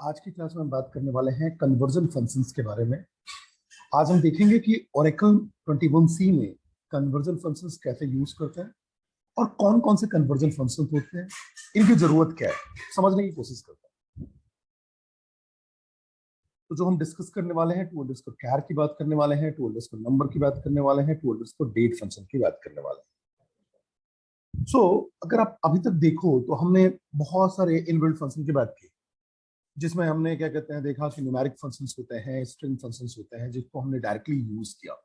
आज की क्लास में हम बात करने वाले हैं कन्वर्जन फंक्शंस के बारे में। आज हम देखेंगे कि ओरेकल 21C में कन्वर्जन फंक्शंस कैसे यूज करते हैं और कौन कौन से कन्वर्जन फंक्शंस होते हैं, इनकी जरूरत क्या है, समझने की कोशिश करते हैं। तो जो हम डिस्कस करने वाले हैं टू अंडरस्कोर कैर की बात करने वाले हैं, टू अंडरस्कोर नंबर की बात करने वाले हैं, टू अंडरस्कोर डेट फंक्शन की बात करने वाले हैं। अगर आप अभी तक देखो तो हमने बहुत सारे इनबिल्ट फंक्शन की बात की, जिसमें हमने क्या कहते हैं देखा कि न्यूमेरिक फंक्शंस होते हैं, स्ट्रिंग फंक्शंस होते हैं, जिसको हमने डायरेक्टली यूज किया।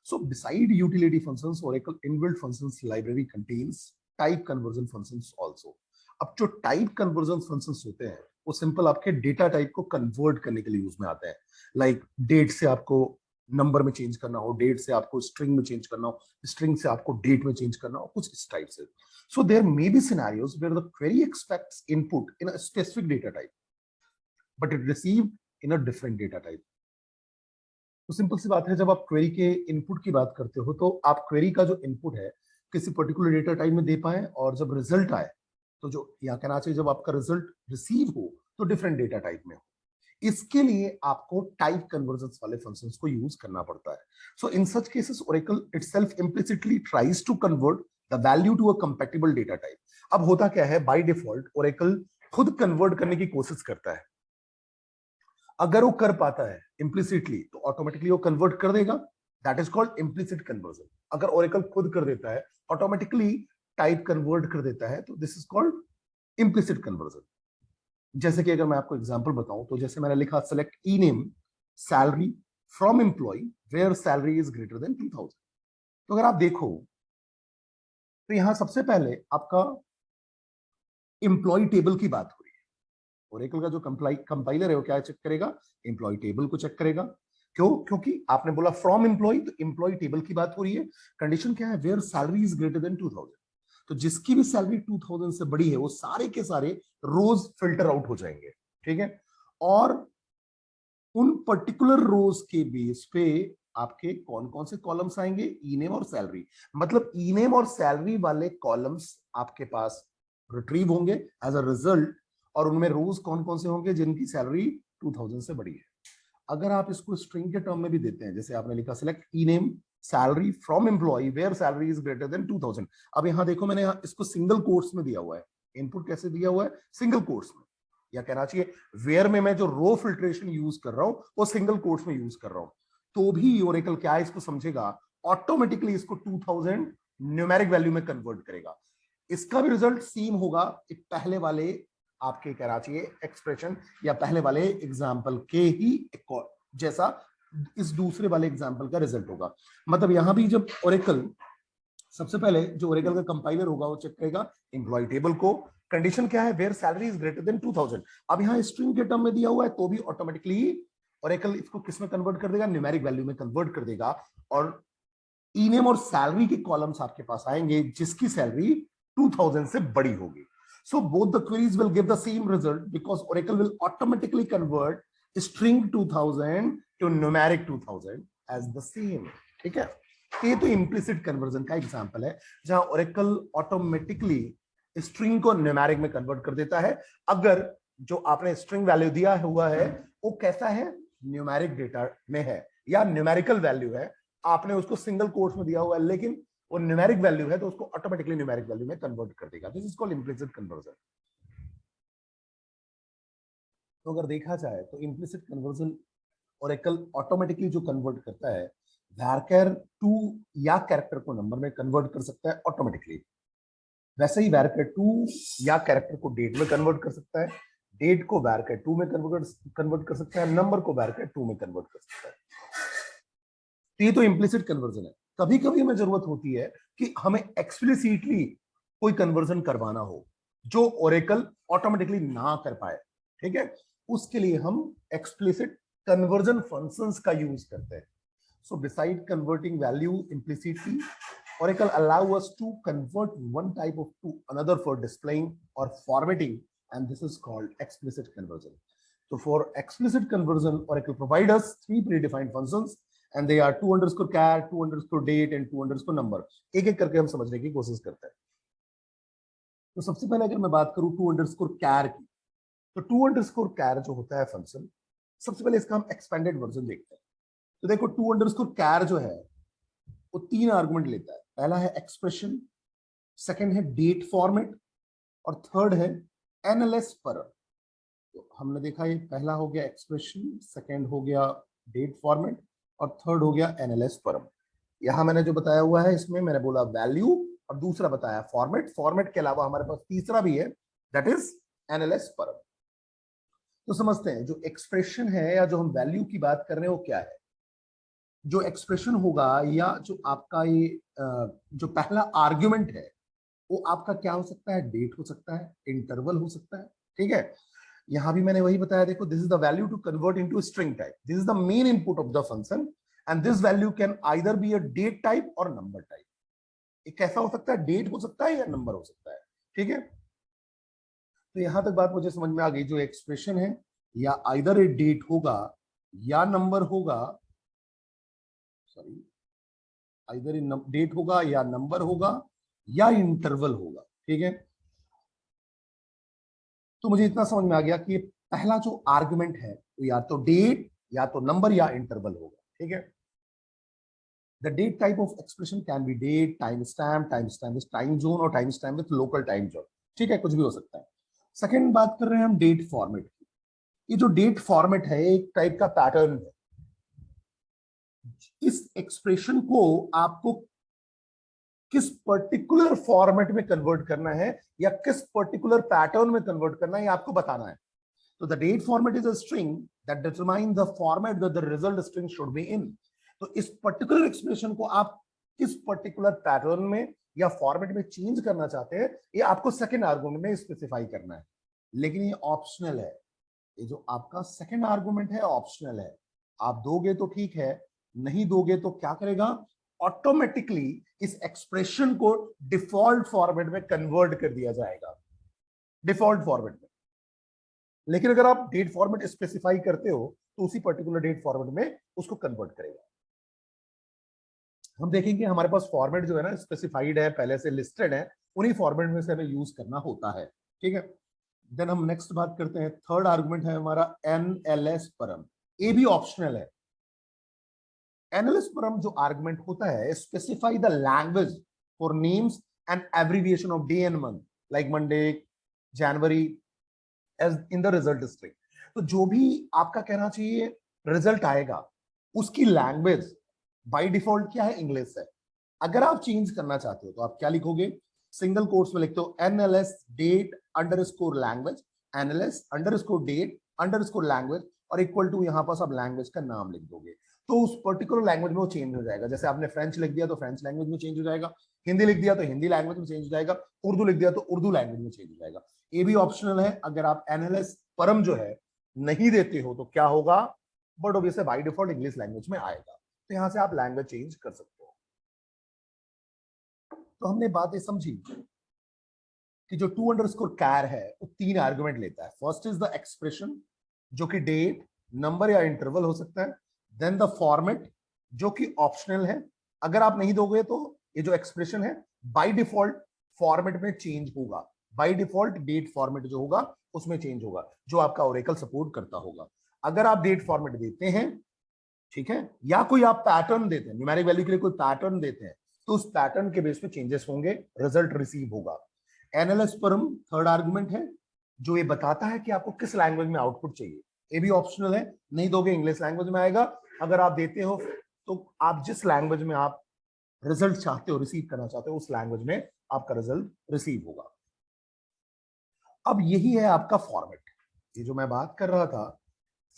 So beside utility functions, Oracle inbuilt functions library contains type conversion functions also. अब जो टाइप कन्वर्जन फंक्शंस होते हैं वो सिंपल आपके डेटा टाइप को कन्वर्ट करने के लिए यूज में आते हैं। लाइक डेट से आपको नंबर में चेंज करना हो, डेट से आपको स्ट्रिंग में चेंज करना हो, स्ट्रिंग से आपको डेट में चेंज करना हो, कुछ इस टाइप से। So there may be scenarios where the query expects input in a specific data type but it receive in a different data type. तो सिंपल सी बात है, जब आप क्वेरी के इनपुट की बात करते हो तो आप क्वेरी का जो इनपुट है किसी पर्टिकुलर डेटा टाइप में दे पाए, और जब रिजल्ट आए तो जो यहाँ कहना चाहिए जब आपका रिजल्ट रिसीव हो तो डिफरेंट डेटा टाइप में हो। इसके लिए आपको टाइप कन्वर्जन वाले फंक्शंस को यूज करना पड़ता है। So in such cases Oracle itself implicitly tries to convert the value to a compatible data type. अब होता क्या है, बाय डिफॉल्ट ओरेकल खुद कन्वर्ट करने की कोशिश करता है। अगर वो कर पाता है इम्प्लिसिटली तो ऑटोमेटिकली वो कन्वर्ट कर देगा, that is called implicit conversion. अगर ओरेकल खुद कर देता है, ऑटोमेटिकली टाइप कन्वर्ट कर देता है, तो this is called implicit conversion. जैसे कि अगर मैं आपको एग्जांपल बताऊं तो जैसे मैंने लिखा select E name salary from employ where salary is greater than 2000। तो अगर आप देखो तो यहां सबसे पहले आपका एम्प्लॉय टेबल की बात हो रही है। ओरेकल का जो कंपाइलर है वो क्या चेक करेगा, एम्प्लॉय टेबल को चेक करेगा। क्यों? क्योंकि आपने बोला फ्रॉम एम्प्लॉय, तो एम्प्लॉय टेबल की बात हो रही है। कंडीशन क्या है, where salary is greater than 2000। तो जिसकी भी सैलरी 2000 से बड़ी है वो सारे के सारे रोज फिल्टर आउट हो जाएंगे। ठीक है, और उन पर्टिकुलर रोज के बेस पे आपके कौन कौन से कॉलम्स आएंगे, ई नेम और सैलरी। मतलब ई नेम और सैलरी वाले कॉलम्स आपके पास रिट्रीव होंगे एज अ रिजल्ट, और उनमें रोज कौन कौन से होंगे जिनकी सैलरी 2000 से बड़ी है। अगर आप इसको स्ट्रिंग के टर्म में भी देते हैं, जैसे आपने लिखा select E name salary from employ where salary is greater than 2000। अब यहां देखो मैंने इसको सिंगल कोट्स में दिया हुआ है। इनपुट कैसे दिया हुआ है, सिंगल कोट्स में, या कहना चाहिए वेयर में मैं जो रो फिल्ट्रेशन यूज कर रहा हूं वो सिंगल कोट्स में यूज कर रहा हूं। तो भी ओरेकल क्या है, इसको समझेगा, ऑटोमेटिकली इसको 2000 न्यूमेरिक वैल्यू में कन्वर्ट करेगा। इसका भी रिजल्ट सेम होगा, एक पहले वाले आपके कहना चाहिए एक्सप्रेशन या पहले वाले एग्जाम्पल के ही जैसा इस दूसरे वाले एग्जाम्पल का रिजल्ट होगा। मतलब यहां भी जब ओरेकल सबसे पहले जो ओरेकल का कंपाइलर होगा वो चेक करेगा एम्प्लॉय टेबल को। कंडीशन क्या है, where salary is greater than 2000। अब यहां स्ट्रिंग के टर्म में दिया हुआ है तो भी ऑटोमेटिकली ओरेकल इसको किस में कन्वर्ट कर देगा, न्यूमेरिक वैल्यू में कन्वर्ट कर देगा। और ई नेम और सैलरी के कॉलम्स आपके पास आएंगे जिसकी सैलरी 2000 से बड़ी होगी। So both the queries will give the same result because Oracle will automatically convert string 2000 to numeric 2000 as the same. ठीक है, ये तो implicit conversion का एग्जांपल है जहां Oracle ऑटोमेटिकली स्ट्रिंग को न्यूमेरिक में कन्वर्ट कर देता है। अगर जो आपने स्ट्रिंग वैल्यू दिया हुआ है वो कैसा है, न्यूमेरिक डेटा में है या न्यूमेरिकल वैल्यू है, आपने उसको सिंगल कोट्स में दिया हुआ है लेकिन वो न्यूमेरिक वैल्यू है तो उसको ऑटोमेटिकली न्यूमेरिक वैल्यू में कन्वर्ट कर देगा। This is called implicit conversion. तो अगर देखा जाए तो इम्प्लिसिट कन्वर्जन ओरेकल ऑटोमेटिकली जो कन्वर्ट करता है, varchar टू या कैरेक्टर को नंबर में कन्वर्ट कर सकता है ऑटोमेटिकली। वैसे ही varchar टू या कैरेक्टर को डेट में कन्वर्ट कर सकता है, डेट को varchar टू में कन्वर्ट कर सकता है, नंबर को varchar टू में कन्वर्ट कर सकता है। तो ये तो इम्प्लिसिट कन्वर्जन है। कभी कभी हमें जरूरत होती है कि हमें एक्सप्लिसिटली कोई कन्वर्जन करवाना हो जो ओरेकल ऑटोमेटिकली ना कर पाए। ठीक है, उसके लिए हम एक्सप्लिसिट कन्वर्जन फंक्शंस का यूज करते हैं। So beside converting value implicitly, Oracle allow us to convert one type of to another for displaying or formatting, and this is called explicit conversion. So for explicit conversion, Oracle provide us three predefined functions, and they are to underscore char, to underscore date, and to underscore number. एक एक करके हम समझने की कोशिश करते हैं। तो सबसे पहले अगर मैं बात करूं टू अंडरस्कोर कैर की, तो to_char जो होता है फंक्शन, सबसे पहले इसका हम एक्सपेंडेड वर्जन देखते हैं। तो देखो to_char जो है वो 3 आर्गुमेंट लेता है। पहला है एक्सप्रेशन, सेकंड है डेट फॉर्मेट और थर्ड है एनएलएस परम। तो हमने देखा ये पहला हो गया एक्सप्रेशन, सेकंड हो गया डेट फॉर्मेट और थर्ड हो गया एनएलएस परम। यहां मैंने जो बताया हुआ है इसमें मैंने बोला वैल्यू और दूसरा बताया फॉर्मेट। फॉर्मेट के अलावा हमारे पास तीसरा भी है, दैट इज एनएलएस परम। तो समझते हैं जो एक्सप्रेशन है या जो हम वैल्यू की बात कर रहे हैं वो क्या है। जो एक्सप्रेशन होगा या जो आपका ये जो पहला आर्ग्यूमेंट है वो आपका क्या हो सकता है, डेट हो सकता है, इंटरवल हो सकता है। ठीक है, यहां भी मैंने वही बताया, देखो this is the value to convert into string type, this is the main input of the function and this value can either be a date type और नंबर टाइप। एक कैसा हो सकता है, डेट हो सकता है या नंबर हो सकता है। ठीक है, तो यहां तक बात मुझे समझ में आ गई। जो एक्सप्रेशन है या आइदर ए डेट होगा या नंबर होगा, सॉरी आइदर ए डेट होगा या नंबर होगा या इंटरवल होगा। ठीक है, तो मुझे इतना समझ में आ गया कि पहला जो आर्गुमेंट है तो या तो डेट या तो नंबर या इंटरवल होगा। ठीक है, the date type of expression can be date, time stamp with time zone और time stamp with local time zone. ठीक है, कुछ भी हो सकता है। सेकंड बात कर रहे हैं हम डेट फॉर्मेट की। ये जो डेट फॉर्मेट है एक टाइप का पैटर्न है। इस एक्सप्रेशन को आपको किस पर्टिकुलर फॉर्मेट में कन्वर्ट करना है या किस पर्टिकुलर पैटर्न में कन्वर्ट करना है ये आपको बताना है। तो the date format is a string that determine the format that the result string should be in. तो इस पर्टिकुलर एक्सप्रेशन को आप किस पर्टिकुलर पैटर्न में या फॉर्मेट में चेंज करना चाहते हैं ये आपको सेकंड आर्गुमेंट में स्पेसिफाई करना है, लेकिन ये ऑप्शनल है। ये जो आपका सेकंड आर्गुमेंट है ऑप्शनल है। आप दोगे तो ठीक है, नहीं दोगे तो क्या करेगा, ऑटोमेटिकली इस एक्सप्रेशन को डिफॉल्ट फॉर्मेट में कन्वर्ट कर दिया जाएगा, डिफॉल्ट फॉर्मेट में। लेकिन अगर आप डेट फॉर्मेट स्पेसिफाई करते हो तो उसी पर्टिकुलर डेट फॉर्मेट में उसको कन्वर्ट करेगा। हम देखेंगे हमारे पास फॉर्मेट जो है ना स्पेसिफाइड है, पहले से लिस्टेड है, उन्हीं फॉर्मेट में से हमें यूज करना होता है। ठीक है, देन हम नेक्स्ट बात करते हैं। थर्ड आर्गुमेंट है हमारा एनएलएस परम। ये भी ऑप्शनल है। एनएलएस परम जो आर्गुमेंट होता है specify the language for names and abbreviation of day and month like Monday, January as in the result string. तो जो भी आपका कहना चाहिए रिजल्ट आएगा उसकी लैंग्वेज बाय डिफॉल्ट क्या है, इंग्लिश है। अगर आप चेंज करना चाहते हो तो आप क्या लिखोगे, सिंगल कोट्स में लिखते हो NLS date underscore language, NLS underscore date underscore language और इक्वल टू यहां पर आप लैंग्वेज का नाम लिख दोगे। तो उस पर्टिकुलर लैंग्वेज में वो चेंज हो जाएगा। जैसे आपने फ्रेंच लिख दिया तो फ्रेंच लैंग्वेज में चेंज हो जाएगा, हिंदी लिख दिया तो हिंदी लैंग्वेज में चेंज हो जाएगा, उर्दू लिख दिया तो उर्दू लैंग्वेज में चेंज हो जाएगा। ये भी ऑप्शनल है। अगर आप एनएलएस परम जो है नहीं देते हो तो क्या होगा, but obviously by default English language में आएगा। तो यहां से आप लैंग्वेज चेंज कर सकते हो। तो हमने बात ये समझी कि जो to_char है वो 3 आर्गुमेंट लेता है। फर्स्ट इज द एक्सप्रेशन जो कि डेट, नंबर या इंटरवल हो सकता है। देन द फॉर्मेट जो कि ऑप्शनल है, अगर आप नहीं दोगे तो ये जो एक्सप्रेशन है बाय डिफॉल्ट फॉर्मेट में चेंज होगा। बाय डिफॉल्ट डेट फॉर्मेट जो होगा उसमें चेंज होगा, जो आपका ओरेकल सपोर्ट करता होगा। अगर आप डेट फॉर्मेट देते हैं, ठीक है, या कोई आप पैटर्न देते हैं, न्यूमेरिक वैल्यू के लिए कोई पैटर्न देते हैं, तो उस पैटर्न के बेस पे चेंजेस होंगे, रिजल्ट रिसीव होगा। एनएलएस परम थर्ड आर्गुमेंट है जो ये बताता है कि आपको किस लैंग्वेज में आउटपुट चाहिए। ये भी ऑप्शनल है, नहीं दोगे इंग्लिश लैंग्वेज में आएगा, अगर आप देते हो तो आप जिस लैंग्वेज में आप रिजल्ट चाहते हो, रिसीव करना चाहते हो, उस लैंग्वेज में आपका रिजल्ट रिसीव होगा। अब यही है आपका फॉर्मेट। ये जो मैं बात कर रहा था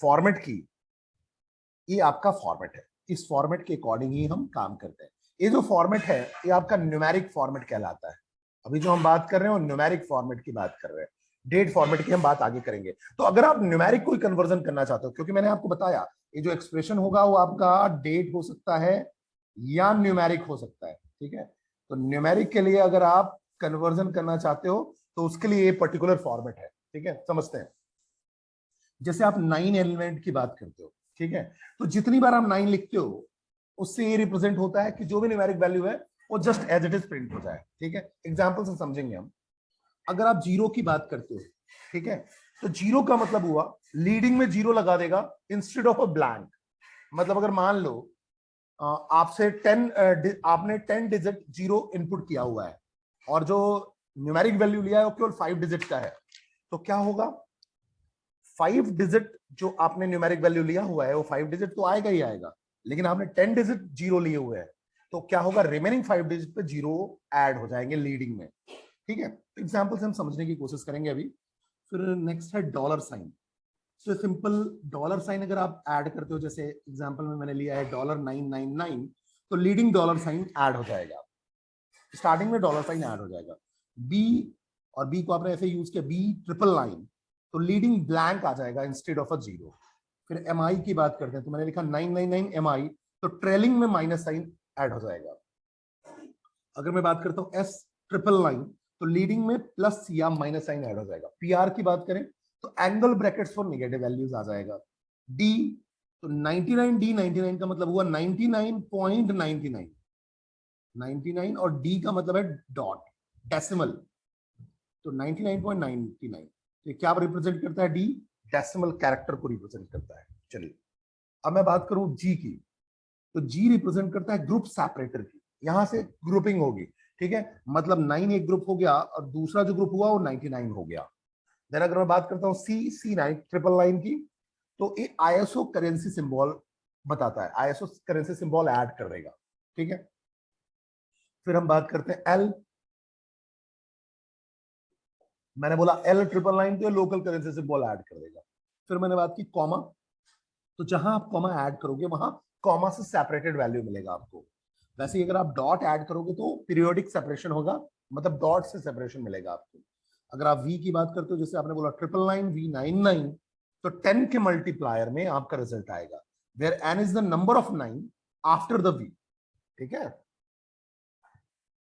फॉर्मेट की, ये आपका फॉर्मेट है। इस फॉर्मेट के अकॉर्डिंग ही हम काम करते हैं। ये जो फॉर्मेट है ये आपका न्यूमेरिक फॉर्मेट कहलाता है। अभी जो हम बात कर रहे हैं वो न्यूमेरिक फॉर्मेट की बात कर रहे हैं। डेट फॉर्मेट की हम बात आगे करेंगे। तो अगर आप न्यूमेरिक कोई कन्वर्जन करना चाहते हो, क्योंकि मैंने आपको बताया ये जो एक्सप्रेशन होगा वो आपका डेट हो सकता है या न्यूमेरिक हो सकता है। ठीक है, तो न्यूमेरिक के लिए अगर आप कन्वर्जन करना चाहते हो तो उसके लिए ये पर्टिकुलर फॉर्मेट है। ठीक है, समझते हैं। जैसे आप 9 एलिमेंट की बात करते हो, ठीक है, तो जितनी बार आप 9 लिखते हो उससे ये रिप्रेजेंट होता है कि जो भी न्यूमेरिक वैल्यू है वो just as it is print हो जाए। ठीक है, एग्जांपल से समझेंगे हम। अगर आप 0 की बात करते हो, ठीक है, तो जीरो का मतलब हुआ लीडिंग में जीरो लगा देगा इंस्टेड ऑफ अ ब्लैंक। मतलब अगर मान लो आपसे 10 आपने 10 डिजिट जीरो इनपुट किया हुआ है और जो न्यूमेरिक वैल्यू लिया है वो केवल 5 डिजिट का है, तो क्या होगा, 5 डिजिट जो आपने न्यूमेरिक वैल्यू लिया हुआ है वो 5 डिजिट तो आएगा ही आएगा, लेकिन आपने 10 डिजिट जीरो लिए हुए हैं, तो क्या होगा, रिमेनिंग 5 डिजिट पे जीरो ऐड हो जाएंगे लीडिंग में। ठीक है, तो एग्जाम्पल से हम समझने की कोशिश करेंगे अभी। फिर नेक्स्ट है डॉलर साइन। तो सिंपल डॉलर साइन अगर आप ऐड करते हो, जैसे एग्जांपल में मैंने लिया है $999, तो लीडिंग डॉलर साइन ऐड हो जाएगा, स्टार्टिंग में डॉलर साइन ऐड हो जाएगा। बी, और बी को आपने ऐसे यूज किया B999, तो लीडिंग ब्लैंक आ जाएगा इंस्टेड ऑफ अ जीरो। फिर MI की बात करते हैं, तो मैंने लिखा 999 MI, तो ट्रेलिंग में माइनस साइन ऐड हो जाएगा। अगर मैं बात करता हूँ S999, तो लीडिंग में प्लस या माइनस साइन ऐड हो जाएगा। PR की बात करें तो angle brackets for negative values आ जाएगा। D, तो 99 का मतलब हुआ 99.99, 99, और D का मतलब है डॉट डेसिमल, तो 99.99, तो क्या रिप्रेजेंट करता है, D डेसिमल कैरेक्टर को रिप्रेजेंट करता है। चलिए अब मैं बात करूं G की, तो G रिप्रेजेंट करता है ग्रुप सेपरेटर की, यहां से ग्रुपिंग होगी। ठीक है, मतलब 9 एक ग्रुप हो गया और दूसरा जो ग्रुप हुआ वो 99 हो गया। देन अगर मैं बात करता हूँ C999 की, तो ये ISO करेंसी सिंबल बताता है, ISO करेंसी सिंबल ऐड कर देगा। ठीक है, फिर हम बात करते हैं L, मैंने बोला L999 तो लोकल करेंसी सिंबल ऐड कर देगा। फिर मैंने बात की कॉमा, तो जहां आप कॉमा ऐड करोगे वहां कॉमा से सेपरेटेड वैल्यू मिलेगा आपको। वैसे ही अगर आप डॉट ऐड करोगे तो पीरियोडिक सेपरेशन होगा, मतलब डॉट से सेपरेशन मिलेगा आपको। अगर आप V की बात करते हो, जैसे आपने बोला 999 V99, तो 10 के मल्टीप्लायर में आपका रिजल्ट आएगा, where n is the number of 9 after the V। ठीक है,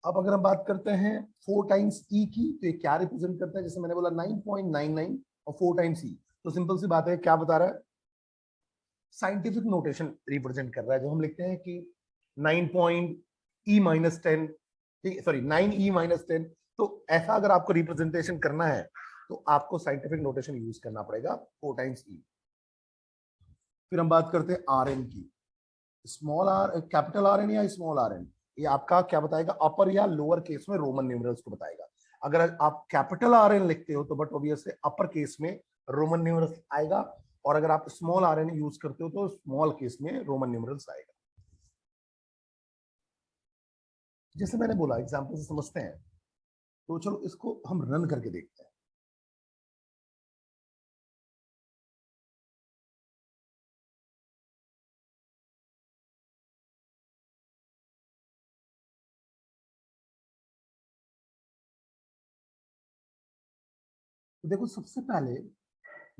अब अगर हम बात करते हैं 4 टाइम्स E की, तो ये क्या रिप्रेजेंट करता है, जैसे मैंने बोला 9.99 और 4 टाइम्स E, तो सिंपल सी बात है, क्या बता रहा है, साइंटिफिक नोटेशन रिप्रेजेंट कर रहा है, जो हम लिखते हैं कि 9.E-10, सॉरी 9E-10। तो ऐसा अगर आपको रिप्रेजेंटेशन करना है तो आपको साइंटिफिक नोटेशन यूज करना पड़ेगा 4 टाइम्स E। फिर हम बात करते हैं RN की, स्मॉल आर, कैपिटल RN या स्मॉल RN, ये आपका क्या बताएगा, अपर या लोअर केस में रोमन न्यूमरल्स को बताएगा। अगर आप कैपिटल RN लिखते हो तो बट ऑब्वियसली अपर केस में रोमन न्यूमरल्स आएगा, और अगर आप स्मॉल RN यूज करते हो तो स्मॉल केस में रोमन न्यूमरल्स आएगा। जैसे मैंने बोला एग्जांपल से समझते हैं, तो चलो इसको हम रन करके देखते हैं। तो देखो सबसे पहले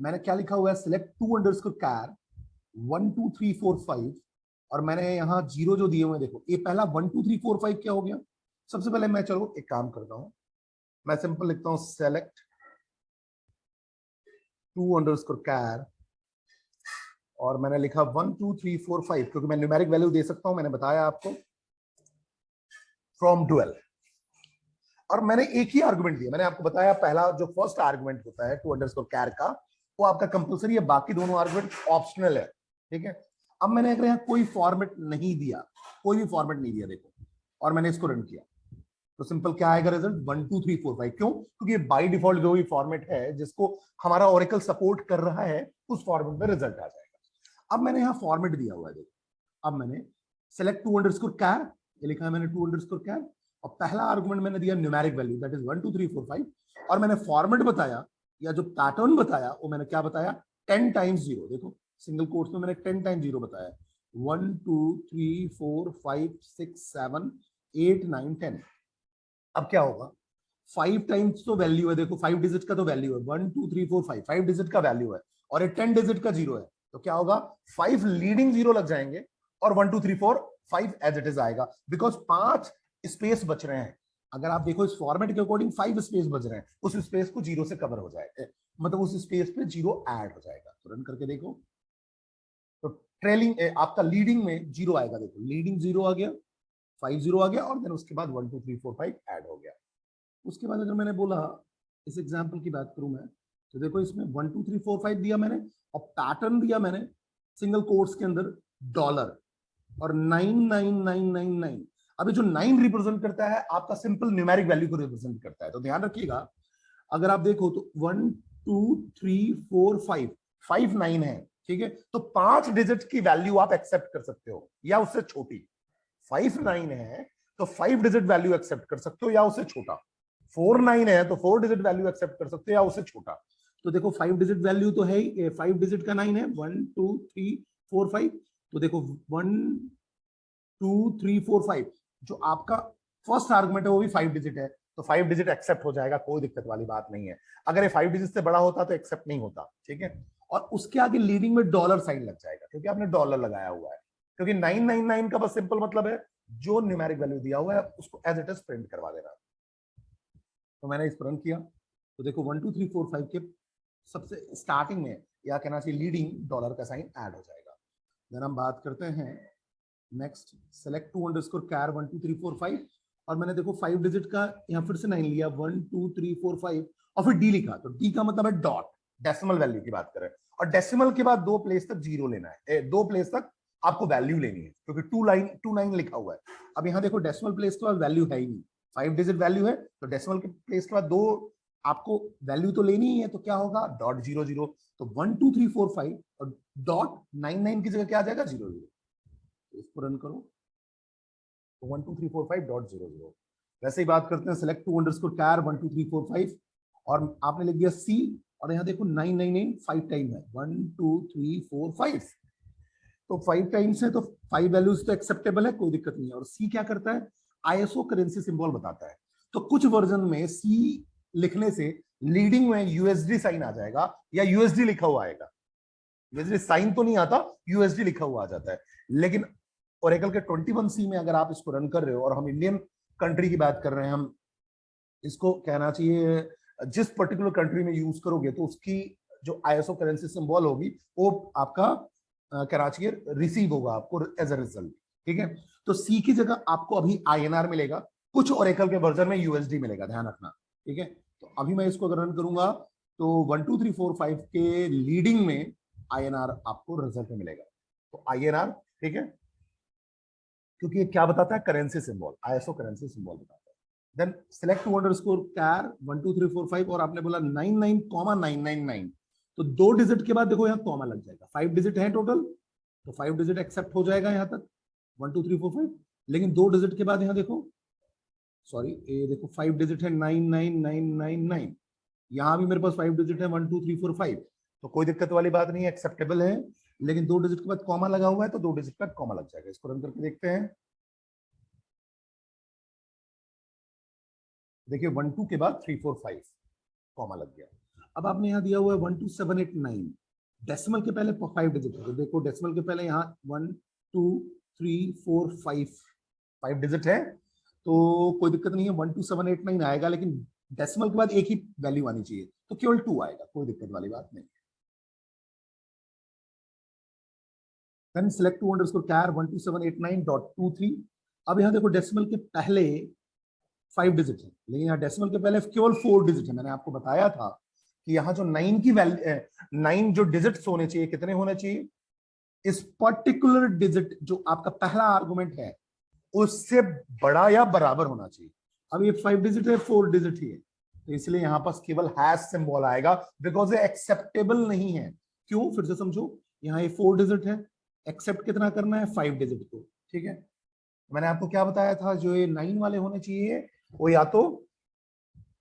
मैंने क्या लिखा हुआ है, सिलेक्ट टू अंडरस्कोर कार 1 2 3 4 5, और मैंने यहाँ जीरो जो दिए हुए, देखो ये पहला 1 2 3 4 5 क्या हो गया। सबसे पहले मैं चलो एक काम करता हूँ, मैं सिंपल लिखता हूँ सेलेक्ट टू अंडरस्कोर कार, और मैंने लिखा 1 2 3 4 5, क्योंकि मैं न्यूमेरिक वैल्यू दे सकता हूं, मैंने बताया आपको, फ्रॉम डुअल। और मैंने एक ही आर्गुमेंट दिया, मैंने आपको बताया पहला जो फर्स्ट आर्गुमेंट होता है टू अंडरस्कोर कैर का, वो आपका कंपलसरी है, बाकी दोनों आर्गुमेंट ऑप्शनल है। ठीक है, अब मैंने अगर यहाँ कोई फॉर्मेट नहीं दिया, कोई भी फॉर्मेट नहीं दिया देखो, और मैंने इसको रन किया, तो सिंपल क्या आएगा रिजल्ट, 1 2 3 4 5। क्यों, क्योंकि बाय डिफॉल्ट जो भी फॉर्मेट है जिसको हमारा ओरेकल सपोर्ट कर रहा है उस फॉर्मेट में रिजल्ट आ जाएगा। अब मैंने यहाँ फॉर्मेट दिया हुआ है देखो, अब मैंने सेलेक्ट टू अंडरस्कोर कैर, ये लिखा है मैंने टू अंडरस्कोर कैर, और पहला आर्गुमेंट मैंने दिया न्यूमेरिक वैल्यू, दैट इज 1 2 3 4 5, और मैंने फॉर्मेट बताया या जो पैटर्न बताया वो मैंने क्या बताया, 10 टाइम्स जीरो। देखो सिंगल कोट्स में मैंने 10 टाइम्स जीरो बताया, 1 2 3 4 5 6 7 8 9 10। अब क्या होगा, 5 टाइम्स तो वैल्यू है, देखो 5 डिजिट का तो वैल्यू है, 1 2 3 4 5, 5 डिजिट का वैल्यू है, और ये 10 डिजिट का जीरो है, तो क्या होगा, 5 लीडिंग जीरो लग जाएंगे और 1 2 3 4 5 एज इट इज आएगा, बिकॉज 5 स्पेस बच रहे हैं। अगर आप देखो इस फॉर्मेट के अकॉर्डिंग 5 स्पेस बच रहे हैं, उस स्पेस को जीरो से कवर हो जाएगा, मतलब उस स्पेस पे जीरो ऐड हो जाएगा। तो रन करके देखो, तो ट्रेलिंग आपका लीडिंग में जीरो आएगा, देखो लीडिंग जीरो आ गया, 5 जीरो आ गया, और देन उसके बाद 1 2 3 4 5 ऐड हो गया। उसके बाद अगर मैंने बोला, इस एग्जाम्पल की बात करूं मैं, तो देखो इसमें 1 2 3 4 5 दिया मैंने और पैटर्न दिया मैंने सिंगल कोट्स के अंदर डॉलर और 99999। अभी जो 9 रिप्रेजेंट करता है आपका सिंपल न्यूमेरिक वैल्यू को रिप्रेजेंट करता है। तो ध्यान रखिएगा, अगर आप देखो तो 1 2 3 4 5 5 9 है, ठीक है, तो 5 डिजिट की वैल्यू आप एक्सेप्ट कर सकते हो या उससे छोटी। 5 9 है तो 5 डिजिट वैल्यू एक्सेप्ट कर सकते हो या उससे छोटा। 4 9 है तो 4 डिजिट वैल्यू एक्सेप्ट कर सकते हो या उससे छोटा। तो देखो 5 डिजिट वैल्यू तो है ही, 5 डिजिट का 9 है, 1 2 3 4 5। तो देखो 1 2 3 4 5 जो आपका फर्स्ट आर्गुमेंट है वो भी 5 डिजिट है, तो 5 डिजिट एक्सेप्ट हो जाएगा, कोई दिक्कत वाली बात नहीं है। अगर ये 5 डिजिट से बड़ा होता तो एक्सेप्ट नहीं होता, ठीक है। और उसके आगे लीडिंग में डॉलर साइन लग जाएगा क्योंकि आपने डॉलर लगाया हुआ है, क्योंकि 999 का बस सिंपल मतलब है जो न्यूमेरिक वैल्यू दिया हुआ है उसको एज इट इज प्रिंट करवा देना। तो मैंने इसको रन किया तो देखो 1 2 3 4 5 के सबसे स्टार्टिंग में या कहना चाहिए लीडिंग डॉलर का साइन ऐड हो जाएगा। देन हम बात करते हैं next, select to underscore char 1 2 3 4 5 और मैंने देखो 5 डिजिट का यहाँ फिर से 9 लिया 1 2 3 4 5 और फिर डी लिखा। तो डी का मतलब है डॉट, डेसिमल वैल्यू की बात करें, और डेसिमल के बाद 2 प्लेस तक जीरो लेना है, 2 प्लेस तक आपको वैल्यू लेनी है क्योंकि 2 9 लिखा हुआ है। अब यहाँ देखो डेसिमल प्लेस के बाद वैल्यू है ही नहीं, 5 डिजिट वैल्यू है तो डेसिमल के प्लेस के बाद 2 आपको वैल्यू तो लेनी ही है, तो क्या होगा डॉट 0 0। तो 1 2 3 4 5 और डॉट 9 9 की जगह क्या आ जाएगा 0 0। इसको रन करो तो 1 2 3 4 5 डॉट 0 0। वैसे ही बात करते हैं सेलेक्ट टू अंडरस्कोर कैर 1 2 3 4 5 और आपने लिख दिया सी और यहाँ देखो 999 5 टाइम है 1 2 3 4 5, तो 5 टाइम्स है तो 5 वैल्यूज तो एक्सेप्टेबल है, कोई दिक्कत नहीं है। और सी क्या करता है आईएसओ करेंसी सिंबल बताता है, तो कुछ वर्जन में सी लिखने से लीडिंग में यूएसडी साइन आ जाएगा या यूएसडी लिखा हुआ आएगा। यूएसडी साइन तो नहीं आता, यूएसडी लिखा हुआ आ जाता है। लेकिन ओरेकल के 21C में अगर आप इसको रन कर रहे हो और हम इंडियन कंट्री की बात कर रहे हैं, हम इसको कहना चाहिए जिस पर्टिकुलर कंट्री में यूज करोगे तो उसकी जो आईएसओ करेंसी सिंबल होगी वो आपका कहना चाहिए रिसीव होगा आपको एज अ रिजल्ट, ठीक है। तो सी की जगह आपको अभी आईएनआर मिलेगा, कुछ ओरेकल के वर्जन में यूएसडी मिलेगा, ध्यान रखना, ठीक है। तो अभी मैं इसको अगर रन करूंगा तो 1 2 3 4 5 के लीडिंग में आईएनआर आपको रिजल्ट में मिलेगा। तो आईएनआर, ठीक है, क्योंकि ये क्या बताता है currency symbol, ISO currency symbol बताता है। Then select to underscore char 1 2 3 4 5 और आपने बोला 99,999, तो 2 डिजिट के बाद देखो यहाँ कॉमा लग जाएगा, 5 डिजिट है टोटल, तो 5 डिजिट एक्सेप्ट हो जाएगा यहाँ तक 1 2 3 4 5। लेकिन 2 डिजिट के बाद यहाँ देखो, सॉरी ये देखो 5 डिजिट है 99999, यहाँ भी मेरे पास 5 डिजिट है 1 2 3 4 5, तो कोई दिक्कत वाली बात नहीं है, एक्सेप्टेबल है। लेकिन 2 डिजिट के बाद कॉमा लगा हुआ है तो 2 डिजिट के बाद कॉमा लग जाएगा। इसको रन करके देखते हैं, देखिए 1 2 के बाद 3 4 5 कॉमा लग गया। अब आपने यहाँ दिया हुआ है 1 2 7 8 9, डेसिमल के पहले 5 डिजिट है, तो देखो डेसिमल के पहले यहाँ 1 2 3 4 5 डिजिट है, तो कोई दिक्कत नहीं है, 1 2 7 8 9 आएगा, लेकिन डेसिमल के बाद एक ही वैल्यू आनी चाहिए, तो केवल 2 आएगा, कोई दिक्कत वाली बात नहीं। Then select 2 underscore char 12789.23। अब यहाँ देखो डेसिमल के पहले 5 डिजिट है, लेकिन यहाँ डेसिमल के पहले केवल 4 डिजिट है। मैंने आपको बताया था कि यहाँ जो 9 की वैल्यू 9 जो डिजिट्स होने चाहिए, कितने होने चाहिए, इस पर्टिकुलर डिजिट जो आपका पहला आर्गुमेंट है उससे बड़ा या बराबर होना चाहिए। अब ये 5 डिजिट है, 4 डिजिट ही है, तो इसलिए यहाँ पास केवल हैश सिंबल आएगा, बिकॉज ये एक्सेप्टेबल नहीं है। क्यों, फिर से समझो, यहाँ ये 4 डिजिट है, एक्सेप्ट कितना करना है 5 डिजिट को, ठीक है। मैंने आपको क्या बताया था, जो ये 9 वाले होने चाहिए वो या तो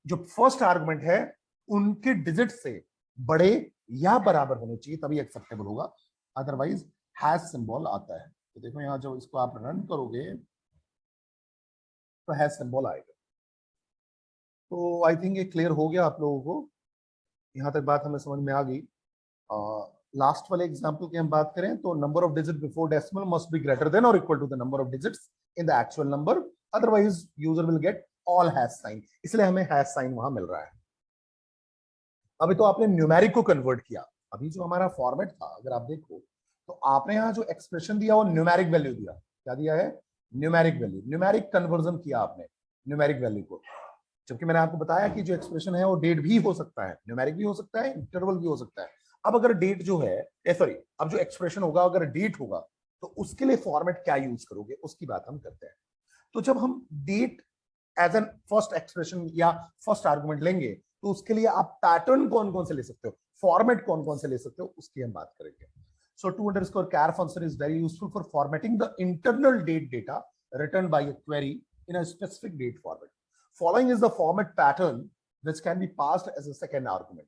जो फर्स्ट आर्गुमेंट है उनके डिजिट से बड़े या बराबर होने चाहिए, तभी एक्सेप्टेबल होगा, अदरवाइज हैश सिंबल आता है। तो देखो यहाँ जब इसको आप रन करोगे तो हैश सिंबल आएगा। तो आई थिंक ये क्लियर हो गया आप लोगों को, यहाँ तक बात हमें समझ में आ गई। लास्ट वाले एग्जांपल की हम बात करें तो number of digit before decimal must be greater than और equal to the number of digits in the actual number, otherwise user will get all hash sign, इसलिए हमें हैश साइन वहां मिल रहा है। अभी तो आपने न्यूमेरिक को कन्वर्ट किया, अभी जो हमारा फॉर्मेट था अगर आप देखो तो आपने यहाँ जो एक्सप्रेशन दिया वो न्यूमेरिक वैल्यू दिया, क्या दिया है न्यूमेरिक वैल्यू, न्यूमेरिक कन्वर्जन किया आपने न्यूमेरिक वैल्यू को। जबकि मैंने आपको बताया कि जो एक्सप्रेशन है वो डेट भी हो सकता है, न्यूमेरिक भी हो सकता है, इंटरवल भी हो सकता है। अब अगर डेट जो है सॉरी, अब जो एक्सप्रेशन होगा अगर डेट होगा तो उसके लिए फॉर्मेट क्या यूज करोगे उसकी बात हम करते हैं। तो जब हम date as an first expression या फर्स्ट आर्गुमेंट लेंगे तो उसके लिए आप पैटर्न कौन कौन से ले सकते हो, फॉर्मेट कौन कौन से ले सकते हो, उसकी हम बात करेंगे। So to_char function is very useful for formatting the internal date data written by a query in a specific date format. Following is the format pattern which can be passed as a second argument.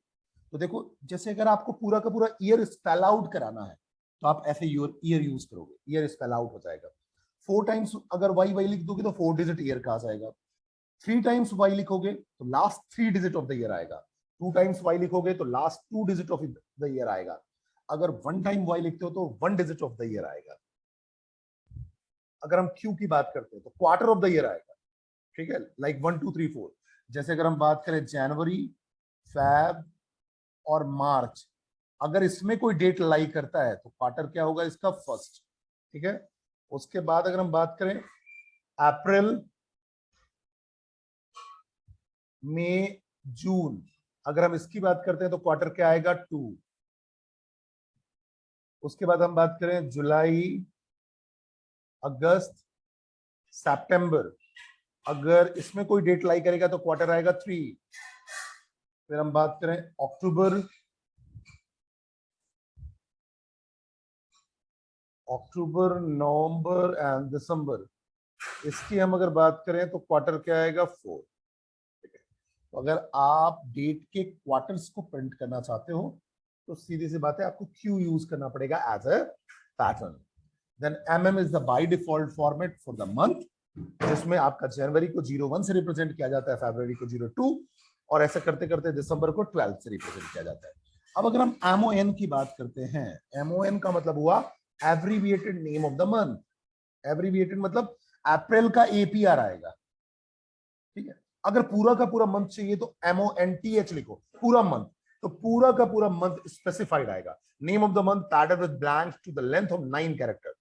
तो देखो, जैसे अगर आपको पूरा का पूरा year spell out कराना है तो आप ऐसे ईयर यूज करोगे, ईयर स्पेल आउट हो जाएगा। 4 टाइम्स अगर वाई वाई लिख दोगे तो 4 डिजिट ईयर का आ जाएगा। 3 टाइम्स वाई लिखोगे तो last 3 digit of the year आएगा। 2 टाइम्स वाई लिखोगे तो last 2 digit of the year आएगा। अगर 1 टाइम वाई लिखते हो तो 1 डिजिट ऑफ द ईयर आएगा। अगर हम क्यू की बात करते हैं तो क्वार्टर ऑफ द ईयर आएगा, ठीक है, लाइक 1 2 3 4। जैसे अगर हम बात करें जनवरी, फेब और मार्च, अगर इसमें कोई डेट लाई करता है तो क्वार्टर क्या होगा इसका, फर्स्ट, ठीक है। उसके बाद अगर हम बात करें अप्रैल, मई, जून, अगर हम इसकी बात करते हैं तो क्वार्टर क्या आएगा, 2। उसके बाद हम बात करें जुलाई, अगस्त, सितंबर, अगर इसमें कोई डेट लाई करेगा तो क्वार्टर आएगा 3। फिर हम बात करें अक्टूबर, नवंबर एंड दिसंबर, इसकी हम अगर बात करें तो क्वार्टर क्या आएगा, 4। तो अगर आप डेट के क्वार्टर्स को प्रिंट करना चाहते हो तो सीधी सी बात है, आपको क्यू यूज करना पड़ेगा as a pattern. Then MM is the by default format for the month, जिसमें आपका जनवरी को 01 से रिप्रेजेंट किया जाता है, फरवरी को 02, और ऐसा करते करते दिसंबर को 12 से रिप्रेजेंट किया जाता है। अब अगर हम एमओएन की बात करते हैं, एमओएन का मतलब हुआ abbreviated name of the month. Abbreviated मतलब अप्रैल का एपीआर आएगा, ठीक है। अगर पूरा का पूरा मंथ चाहिए तो MONTH लिखो, पूरा मंथ। तो पूरा का पूरा मंथ स्पेसिफाइड आएगा। Name of the month padded with blanks to the length of 9 character.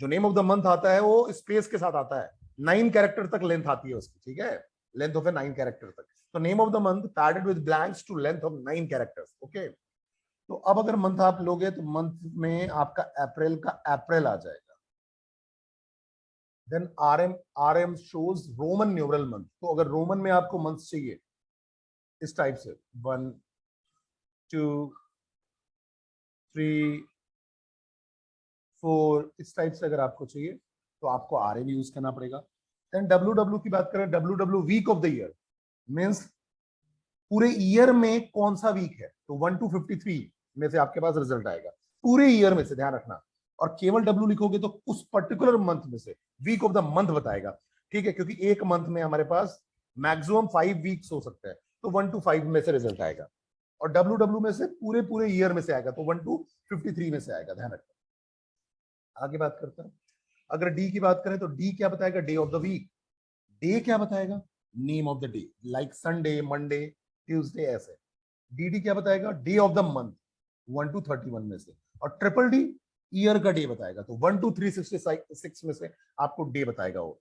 जो नेम ऑफ द मंथ आता है वो स्पेस के साथ आता है, 9 कैरेक्टर तक लेंथ आती है उसकी, ठीक है, लेंथ ऑफ ए 9 कैरेक्टर तक। तो name of the month padded with blanks to length of 9 characters, okay. तो अब अगर मंथ आप लोगे तो मंथ में आपका अप्रैल का अप्रैल आ जाएगा। Then RM shows Roman numeral month. तो अगर रोमन में आपको मंथ चाहिए इस टाइप से 1 2 3 4, इस टाइप से अगर आपको चाहिए तो आपको RM यूज करना पड़ेगा। देन WW की बात करें, WW week of the year, means पूरे ईयर में कौन सा वीक है, तो 1 to 53 में से आपके पास रिजल्ट आएगा, पूरे ईयर में से, ध्यान रखना। और केवल W लिखोगे तो उस पर्टिकुलर मंथ में से, वीक ऑफ द मंथ बताएगा, ठीक है, क्योंकि एक मंथ में हमारे पास मैक्सिमम 5 वीक्स हो सकते हैं, तो 1 to 5 में से रिजल्ट आएगा। और WW में से पूरे पूरे ईयर में से आएगा, तो 1 to 53 में से आएगा, ध्यान रखना। आगे बात करते हैं। अगर डी की बात करें तो डी क्या बताएगा, day of the week. Day क्या बताएगा, name of the day, like Sunday, Monday, Tuesday, ऐसे। डीडी क्या बताएगा, day of the month 1 to 31 में से। और ट्रिपल डी ईयर का डे बताएगा, तो 1 to 366 में से आपको डे बताएगा, वो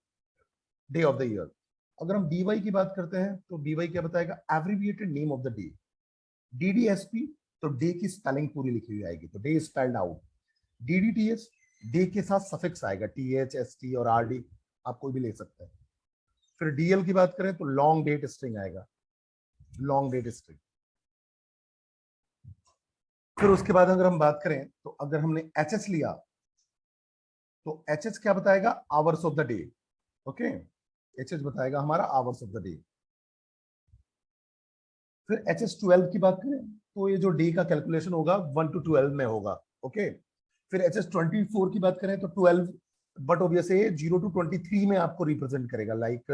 डे ऑफ द ईयर। अगर हम डीवाई की बात करते हैं तो डीवाई क्या बताएगा, abbreviated name of the day. DDSP तो डे की स्पेलिंग पूरी लिखी हुई आएगी, तो day spelled out. DDTH day के साथ सफिक्स आएगा, TH, ST और RD, आप कोई भी ले सकते हैं। फिर डीएल की बात करें तो लॉन्ग डेट स्ट्रिंग आएगा, लॉन्ग डेट स्ट्रिंग। फिर उसके बाद अगर हम बात करें तो अगर हमने एचएस लिया तो एचएस क्या बताएगा, hours of the day, okay. HS बताएगा हमारा आवर्स ऑफ द डे। फिर HS12 की बात करें तो ये जो डे का कैलकुलेशन होगा 1 to 12 में होगा, ओके। फिर HS24 की बात करें तो 12, बट ऑब्वियसली 0 to 23 में आपको रिप्रेजेंट करेगा, लाइक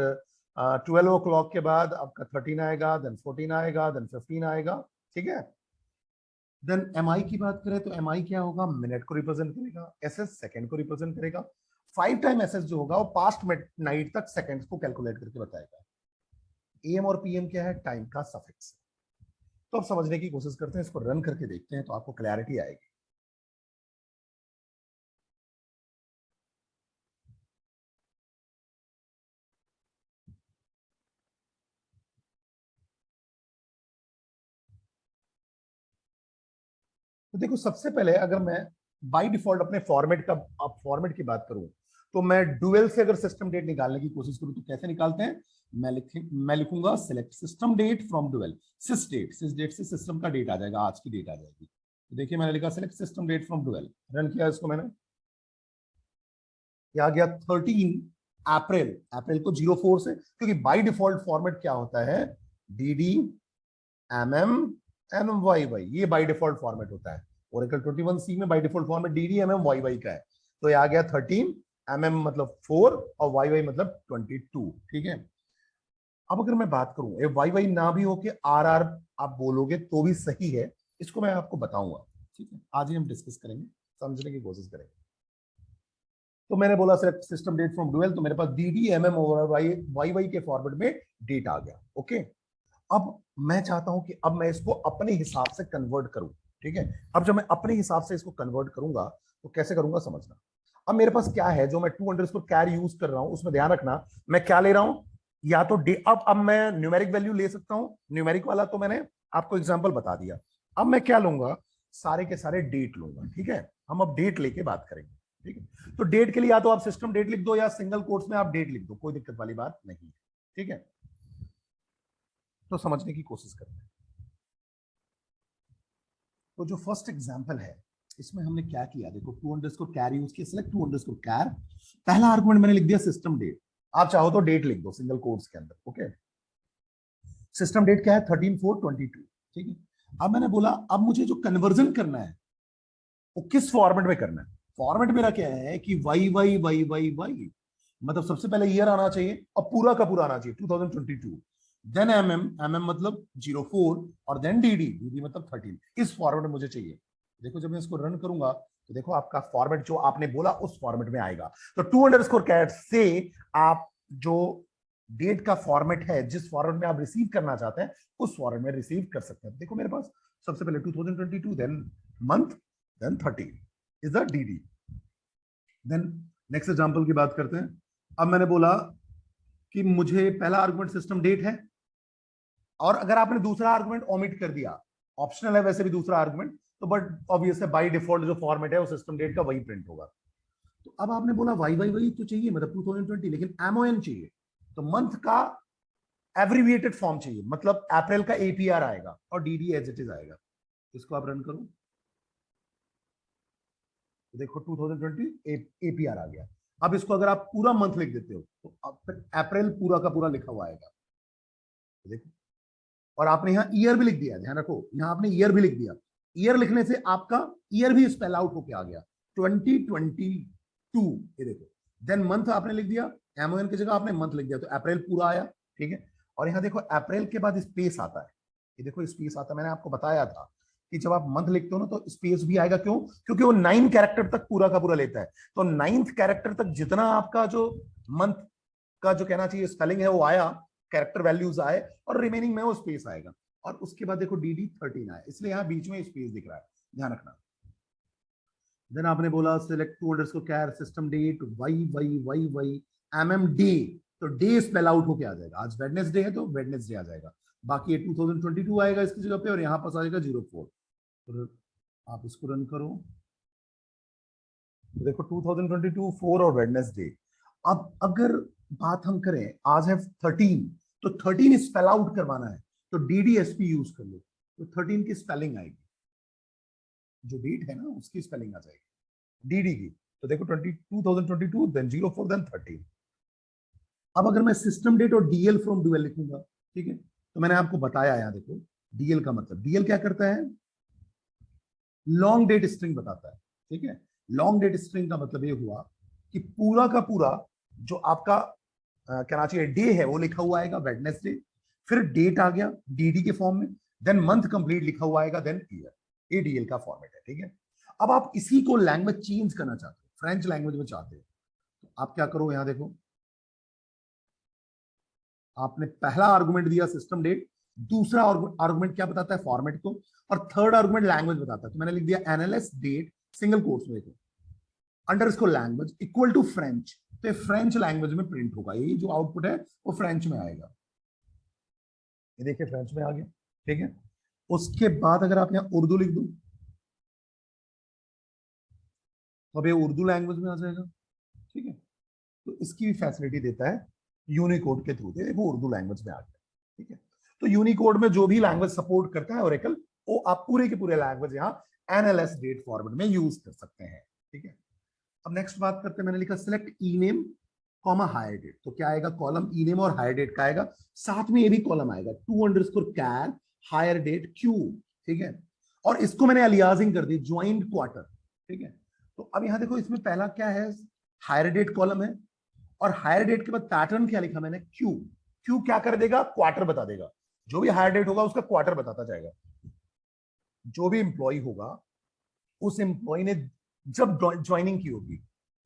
12 o'clock के बाद आपका 13 आएगा, देन 14 आएगा, देन 15 आएगा, ठीक है। देन MI की बात करें तो MI क्या होगा, मिनट को रिप्रेजेंट करेगा। SS सेकंड को रिप्रेजेंट करेगा। 5 टाइम SS जो होगा वो पास्ट नाइट तक सेकंड्स को कैलकुलेट करके बताएगा। AM और PM क्या है, टाइम का सफिक्स। तो अब समझने की कोशिश करते हैं, इसको रन करके देखते हैं तो आपको क्लैरिटी आएगी। तो देखो सबसे पहले अगर मैं बाय डिफॉल्ट अपने फॉर्मेट का, आप फॉर्मेट की बात करूं, तो मैं डुअल से अगर सिस्टम डेट निकालने की कोशिश करूं तो कैसे निकालते हैं, मैं लिखूंगा select system date from dual, sys date से सिस्टम का डेट आ जाएगा, आज की डेट आ जाएगी। तो देखिए मैंने लिखा select system date from dual, run किया इसको मैंने, ये आ गया 13 अप्रैल, अप्रैल को 04 से, क्योंकि बाय डिफॉल्ट फॉर्मेट क्या होता है, डी एमएम वाई, ये बाय डिफॉल्ट फॉर्मेट होता है। ओरेकल 21C में bye default format DDMM YY का है। तो ये आ गया 13 मतलब 4 और YY मतलब 22, ठीक है। अब अगर मैं बात करूं, ये YY ना भी हो के RR आप बोलोगे तो भी सही है, इसको मैं आपको बताऊंगा, ठीक है, आज ही हम डिस्कस करेंगे, समझने की कोशिश करेंगे। तो मैंने बोला select system date from dual, तो मेरे पास DDMM/YY के फॉर्मेट में डेट आ गया, ओके। अब मैं चाहता हूं कि अब मैं इसको अपने हिसाब से कन्वर्ट करूं, ठीक है। अब जब मैं अपने हिसाब से इसको कन्वर्ट करूंगा तो कैसे करूंगा समझना। अब मेरे पास क्या है, जो मैं $2 यूज कर रहा हूं, उसमें ध्यान रखना मैं क्या ले रहा हूं, या तो डे, अब मैं न्यूमेरिक वैल्यू ले सकता हूं, न्यूमेरिक वाला तो मैंने आपको एग्जांपल बता दिया। अब मैं क्या लूंगा, सारे के सारे डेट लूंगा, ठीक है। हम अब डेट लेके बात करेंगे, ठीक है। तो डेट के लिए या तो आप सिस्टम डेट लिख दो या सिंगल कोट्स में आप डेट लिख दो, कोई दिक्कत वाली बात नहीं है, ठीक है। तो समझने की कोशिश करते हैं। तो जो फर्स्ट एग्जांपल है, इसमें हमने क्या किया, देखो $2 यूज किया, सिलेक्ट $2 पहला आर्गुमेंट मैंने लिख दिया सिस्टम डेट, आप चाहो तो डेट लिख दो सिंगल कोट्स के अंदर, ओके। सिस्टम डेट क्या है, 13/4/22, ठीक है। अब मैंने बोला अब मुझे जो कन्वर्जन करना है वो किस फॉर्मेट में करना है, फॉर्मेट मेरा क्या है कि वाई, मतलब सबसे पहले ईयर आना चाहिए और पूरा का पूरा आना चाहिए 2022, देन एमएम मतलब 04, और देन डी मतलब 13, इस फॉर्मेट में मुझे चाहिए। देखो जब मैं इसको रन करूंगा तो देखो आपका फॉर्मेट जो आपने बोला उस फॉर्मेट में आएगा। तो $2 से आप जो डेट का फॉर्मेट है, जिस फॉर्मेट में आप रिसीव करना चाहते हैं उस फॉर्मेट में रिसीव कर सकते हैं। देखो मेरे पास सबसे पहले 2022, then month, then 13 is the D. Then next example की बात करते हैं। अब मैंने बोला कि मुझे पहला आर्गुमेंट सिस्टम डेट है, और अगर आपने दूसरा आर्गुमेंट ओमिट कर दिया, ऑप्शनल है वैसे भी दूसरा आर्गुमेंट, तो बट ऑब्वियस है बाय डिफॉल्ट जो फॉर्मेट है वो सिस्टम डेट का वही प्रिंट होगा। तो अब आपने बोला वाई तो चाहिए, मतलब 2020, लेकिन एमओएन चाहिए, तो मंथ का एब्रिविएटेड फॉर्म चाहिए, मतलब अप्रैल का एपीआर आएगा और डीडी एज इट इज आएगा। इसको आप रन करो तो देखो 2020 एपीआर आ गया। अब इसको अगर आप पूरा मंथ लिख देते हो तो अब तक अप्रैल पूरा का पूरा लिखा हुआ आएगा, देखो। और आपने यहाँ ईयर भी लिख दिया, ध्यान रखो यहाँ आपने ईयर भी लिख दिया, ईयर लिखने से आपका ईयर भी स्पेल आउट होके आ गया 2022, ये देखो। देन मंथ आपने लिख दिया, एमओएन की जगह आपने मंथ लिख दिया, तो अप्रैल पूरा आया, ठीक है। और यहाँ देखो अप्रैल के बाद स्पेस आता है, ये देखो स्पेस आता है, मैंने आपको बताया था कि जब आप मंथ लिखते हो ना तो स्पेस भी आएगा, क्यों, क्योंकि वो 9 कैरेक्टर तक पूरा का पूरा लेता है। तो 9th कैरेक्टर तक जितना आपका जो मंथ का जो कहना चाहिए स्पेलिंग है वो आया, कैरेक्टर वैल्यूज आए, और रिमेनिंग में वो स्पेस आएगा। और उसके बाद देखो डी 13 आया, इसलिए यहाँ बीच में स्पेस दिख रहा है, ध्यान रखना। देन आपने बोला select $2 system that why MM day, तो डे स्पेल आउट होके आ जाएगा, आज वेडनेसडे है तो वेडनेसडे आ जाएगा, बाकी ये 2022 आएगा इसकी जगह पे, और यहाँ पास आ जाएगा 04। तो आप इसको रन करो तो देखो 2022 4 और वेडनेसडे। अब अगर बात हम करें, आज है 13, तो 13 स्पेल आउट करवाना है तो डीडीएसपी यूज कर लो, तो 13 की स्पेलिंग आएगी, जो डेट है ना उसकी स्पेलिंग आ जाएगी डीडी की। तो देखो 2022 देन 04 देन 13। अब अगर मैं सिस्टम डेट और डीएल फ्रॉम डुअल लिखूंगा, ठीक है, तो मैंने आपको बताया यहाँ देखो डीएल का मतलब, डीएल क्या करता है, लॉन्ग डेट स्ट्रिंग बताता है, ठीक है। लॉन्ग डेट स्ट्रिंग का मतलब ये हुआ कि पूरा का पूरा जो आपका कहना चाहिए डे है वो लिखा हुआ आएगा वेडनेसडे, फिर डेट आ गया डीडी के फॉर्म में, देन मंथ कंप्लीट लिखा हुआ आएगा, देन ईयर, एडीएल का फॉर्मेट है, ठीक है। अब आप इसी को लैंग्वेज चेंज करना चाहते हो, फ्रेंच लैंग्वेज में चाहते हो, तो आप क्या करो, यहां देखो आपने पहला आर्गुमेंट दिया सिस्टम डेट, दूसरा आर्गुमेंट क्या बताता है, फॉर्मेट को, और थर्ड आर्गुमेंट लैंग्वेज बताता है। तो मैंने लिख दिया एनएलएस डेट सिंगल कोट्स में देखो underscore language equal to French, तो फ्रेंच लैंग्वेज में प्रिंट होगा, ये जो आउटपुट है वो फ्रेंच में आएगा, ये देखिए फ्रेंच में आ गया, ठीक है। उसके बाद अगर आप यहाँ उर्दू लिख दो तो अब ये उर्दू लैंग्वेज में आ जाएगा, ठीक है। तो इसकी भी फैसिलिटी देता है यूनिकोड के थ्रू, वो उर्दू लैंग्वेज में आ गया, ठीक है। तो यूनिकोड में जो भी लैंग्वेज सपोर्ट करता है ओरेकल, वो आप पूरे के पूरे लैंग्वेज यहाँ एनएलएस डेट फॉर्मेट में यूज कर सकते हैं, ठीक है। अब नेक्स्ट बात करते हैं, मैंने लिखा select E name comma higher date, तो क्या आएगा, कॉलम ई नेम और हायर डेट का आएगा, साथ में ये भी कॉलम आएगा _char हायर डेट क्यू, ठीक है। और इसको मैंने अलियासिंग कर दी ज्वाइंट क्वार्टर, ठीक है। तो अब यहां देखो, इसमें पहला क्या है, हायर डेट कॉलम है, और हायर डेट के बाद पैटर्न क्या लिखा मैंने, क्यू। क्यू क्या कर देगा, क्वार्टर बता देगा, जो भी हायर डेट होगा उसका क्वार्टर बताता जाएगा। जो भी इंप्लॉय होगा, उस एम्प्लॉय ने जब ज्वाइनिंग की होगी,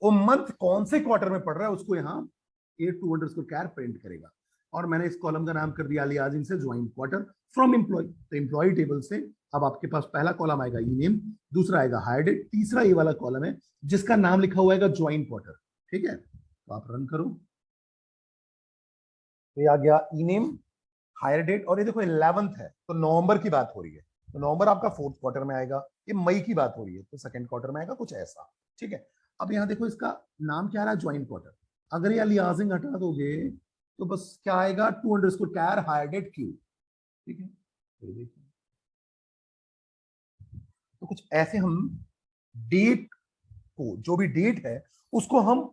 वो मंथ कौन से क्वार्टर में पड़ रहा है उसको यहाँ A2_char प्रिंट करेगा। और मैंने इस कॉलम का नाम कर दिया अलियासिंग से ज्वाइन क्वार्टर फ्रॉम एम्प्लॉय। तो एम्प्लॉय टेबल से अब आपके पास पहला कॉलम आएगा ई नेम, दूसरा आएगा हायर डेट, तीसरा ये वाला कॉलम है जिसका नाम लिखा हुआ है ज्वाइन क्वार्टर, ठीक है। तो आप रन करो, तो ये आ गया ई नेम हायर डेट, और ये देखो 11th है तो नवंबर की बात हो रही है, तो नवंबर आपका 4th क्वार्टर में आएगा। ये मई की बात हो रही है तो 2nd क्वार्टर में आएगा, कुछ ऐसा, ठीक है। अब यहाँ देखो इसका नाम क्या आ रहा है, ज्वाइन क्वार्टर। अगर ये अलियासिंग हटा दोगे तो बस क्या आएगा, _char हायर डेट क्यू, ठीक है। तो देखिए, तो कुछ ऐसे हम डेट को, जो भी डेट है उसको हम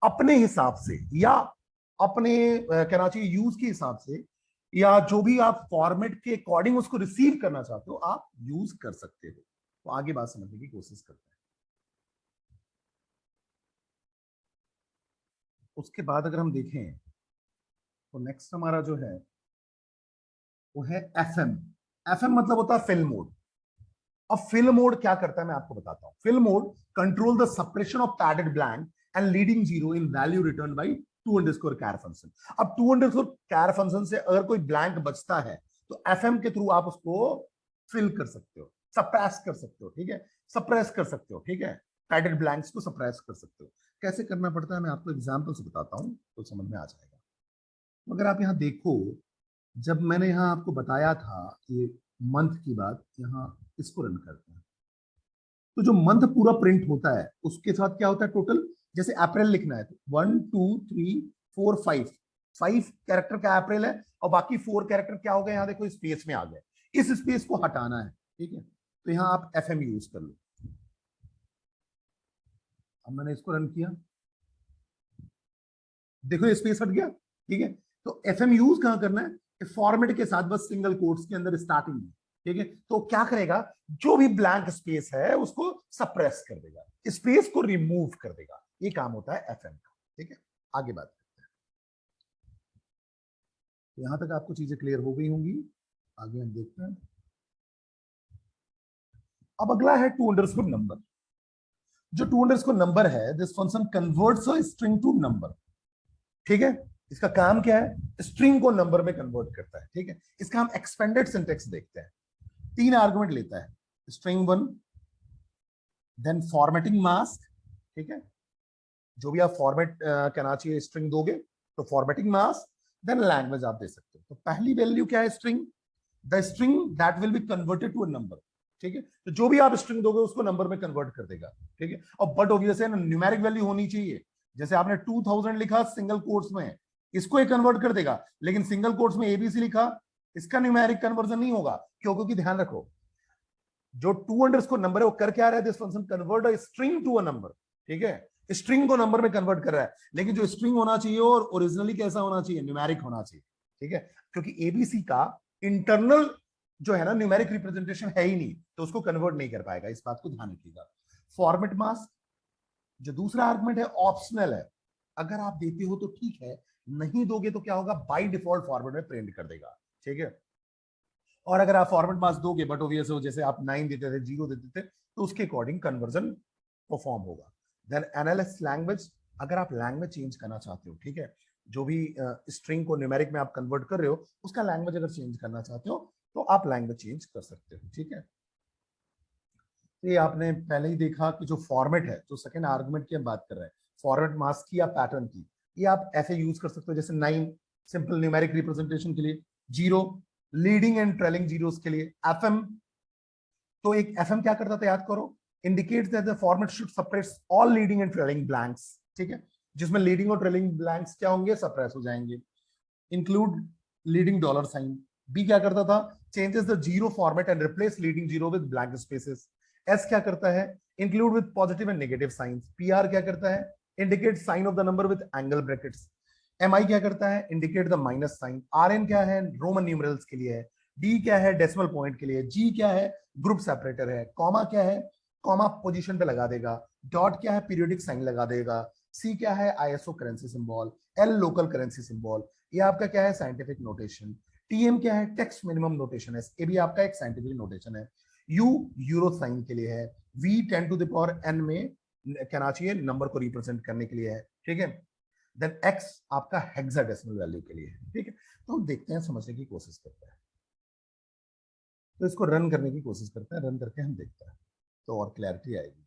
अपने हिसाब से या अपने कहना चाहिए यूज के हिसाब से, या जो भी आप फॉर्मेट के अकॉर्डिंग उसको रिसीव करना चाहते हो आप यूज कर सकते हो। तो आगे बात समझने की कोशिश करते हैं। उसके बाद अगर हम देखें तो नेक्स्ट हमारा जो है वो है एफएम। एफएम मतलब होता है फिल मोड। अब फिल मोड क्या करता है मैं आपको बताता हूं। Fill mode control the suppression of padded blank and leading zero in value return by _char function. अब _char फंक्शन से अगर कोई ब्लैंक बचता है तो एफएम के थ्रू आप उसको फिल कर सकते हो, सप्रेस कर सकते हो, ठीक है, सप्रेस कर सकते हो, ठीक है, पैडेड ब्लैंक्स को सप्रेस कर सकते हो। कैसे करना पड़ता है मैं आपको एग्जांपल से बताता हूं तो समझ में आ जाएगा। अगर आप यहाँ देखो, जब मैंने यहाँ आपको बताया था ये मंथ की बात, यहाँ इसको रन करते हैं तो जो मंथ पूरा प्रिंट होता है उसके साथ क्या होता है टोटल, जैसे अप्रैल लिखना है तो 1 2 3 4 5 कैरेक्टर का अप्रैल है, और बाकी 4 कैरेक्टर क्या हो गए, यहाँ देखो स्पेस में आ गए, इस स्पेस को हटाना है, ठीक है। तो यहाँ आप एफएम यूज कर लो। अब मैंने इसको रन किया, देखो ये स्पेस हट गया, ठीक है। तो एफएम यूज कहां करना है, फॉर्मेट के साथ बस सिंगल कोट्स के अंदर स्टार्टिंग में, ठीक है। तो क्या करेगा, जो भी ब्लैंक स्पेस है उसको सप्रेस कर देगा, स्पेस को रिमूव कर देगा, ये काम होता है एफएम का, ठीक है। आगे बात करते हैं, यहां तक आपको चीजें क्लियर हो गई होंगी, आगे हम देखते हैं। अब अगला है _, नंबर। जो _, नंबर है, this function converts a string to number, ठीक है। इसका काम क्या है, स्ट्रिंग को नंबर में कन्वर्ट करता है, ठीक है। इसका हम एक्सपेंडेड सिंटेक्स देखते हैं। 3 आर्गुमेंट लेता है, स्ट्रिंग 1, देन फॉर्मेटिंग मास्क, ठीक है, जो भी आप फॉर्मेट करना चाहिए स्ट्रिंग दोगे तो फॉर्मेटिंग मास्क, देन लैंग्वेज आप दे सकते हो। तो पहली वैल्यू क्या है, string, the string that will be converted to a number, ठीक है। तो जो भी आप स्ट्रिंग दोगे उसको नंबर में कन्वर्ट कर देगा, ठीक है। और बट ऑब्वियस है ना, न्यूमेरिक वैल्यू होनी चाहिए। जैसे आपने 2000 लिखा सिंगल कोट्स में, इसको ये कन्वर्ट कर देगा, लेकिन सिंगल कोट्स में एबीसी लिखा, इसका न्यूमेरिक कन्वर्जन नहीं होगा। क्यों, क्योंकि ध्यान रखो, जो _, नंबर है वो कर क्या रहा है, this function convert a string to a number, ठीक है। स्ट्रिंग को नंबर में कन्वर्ट कर रहा है, लेकिन जो स्ट्रिंग होना चाहिए और ओरिजिनली कैसा होना चाहिए, न्यूमेरिक होना चाहिए, ठीक है। क्योंकि एबीसी का इंटरनल जो है ना न्यूमेरिक रिप्रेजेंटेशन है ही नहीं, तो उसको कन्वर्ट नहीं कर पाएगा, इस बात को ध्यान रखिएगा। फॉर्मेट मास्क, जो दूसरा आर्गुमेंट है, ऑप्शनल है, अगर आप देते हो तो ठीक है, नहीं दोगे तो क्या होगा, बाय डिफॉल्ट फॉर्मेट में प्रिंट कर देगा, ठीक है। और अगर आप फॉर्मेट मास्क दोगे बट ऑब्वियस हो, जैसे आप 9 देते थे, 0 देते थे, तो उसके अकॉर्डिंग कन्वर्जन परफॉर्म होगा। देन एनालिस लैंग्वेज, अगर आप लैंग्वेज चेंज करना चाहते हो, ठीक है, जो भी स्ट्रिंग को न्यूमेरिक में आप कन्वर्ट कर रहे हो उसका लैंग्वेज अगर चेंज करना चाहते हो तो आप लैंग्वेज चेंज कर सकते हो, ठीक है। तो ये आपने पहले ही देखा कि जो फॉर्मेट है, जो सेकंड आर्गुमेंट की हम बात कर रहे हैं, फॉर्मेट मास्क की या पैटर्न की, ये आप ऐसे यूज कर सकते हो, जैसे 9 सिंपल न्यूमेरिक रिप्रेजेंटेशन के लिए, 0 लीडिंग एंड ट्रेलिंग जीरोस के लिए, एफएम, तो एक एफएम क्या करता था याद करो, indicates that the format should suppress all leading and trailing blanks, ठीक है, जिसमें लीडिंग और ट्रेलिंग ब्लैंक्स क्या होंगे, सप्रेस हो जाएंगे. Include leading dollar sign. B क्या करता था, changes the zero format and replace leading zero with blank spaces. S क्या करता है, include with positive and negative signs. P R क्या करता है, indicate sign of the number with angle brackets. M I क्या करता है, indicate the minus sign. R N क्या है, रोमन न्यूमरल्स के लिए है. डी क्या है, डेसिमल पॉइंट के लिए. जी क्या है, ग्रुप सेपरेटर है. कॉमा क्या है, कॉमा पोजीशन पे लगा देगा. डॉट क्या है, पीरियोडिक साइन लगा देगा. सी क्या है, ISO currency symbol. L local currency symbol. ये आपका क्या है, साइंटिफिक नोटेशन. टीएम क्या है, टेक्स्ट मिनिमम नोटेशन है. ये भी आपका एक साइंटिफिक नोटेशन है. यू यूरो साइन के लिए है. V 10 to the power N में कहना चाहिए नंबर को रिप्रेजेंट करने के लिए है, ठीक है. देन एक्स आपका हेक्साडेसिमल वैल्यू के लिए है, ठीक है. तो हम देखते हैं, समझने की कोशिश करते हैं. तो इसको रन करने की कोशिश करते हैं, रन करके हम देखते हैं तो और क्लैरिटी आएगी.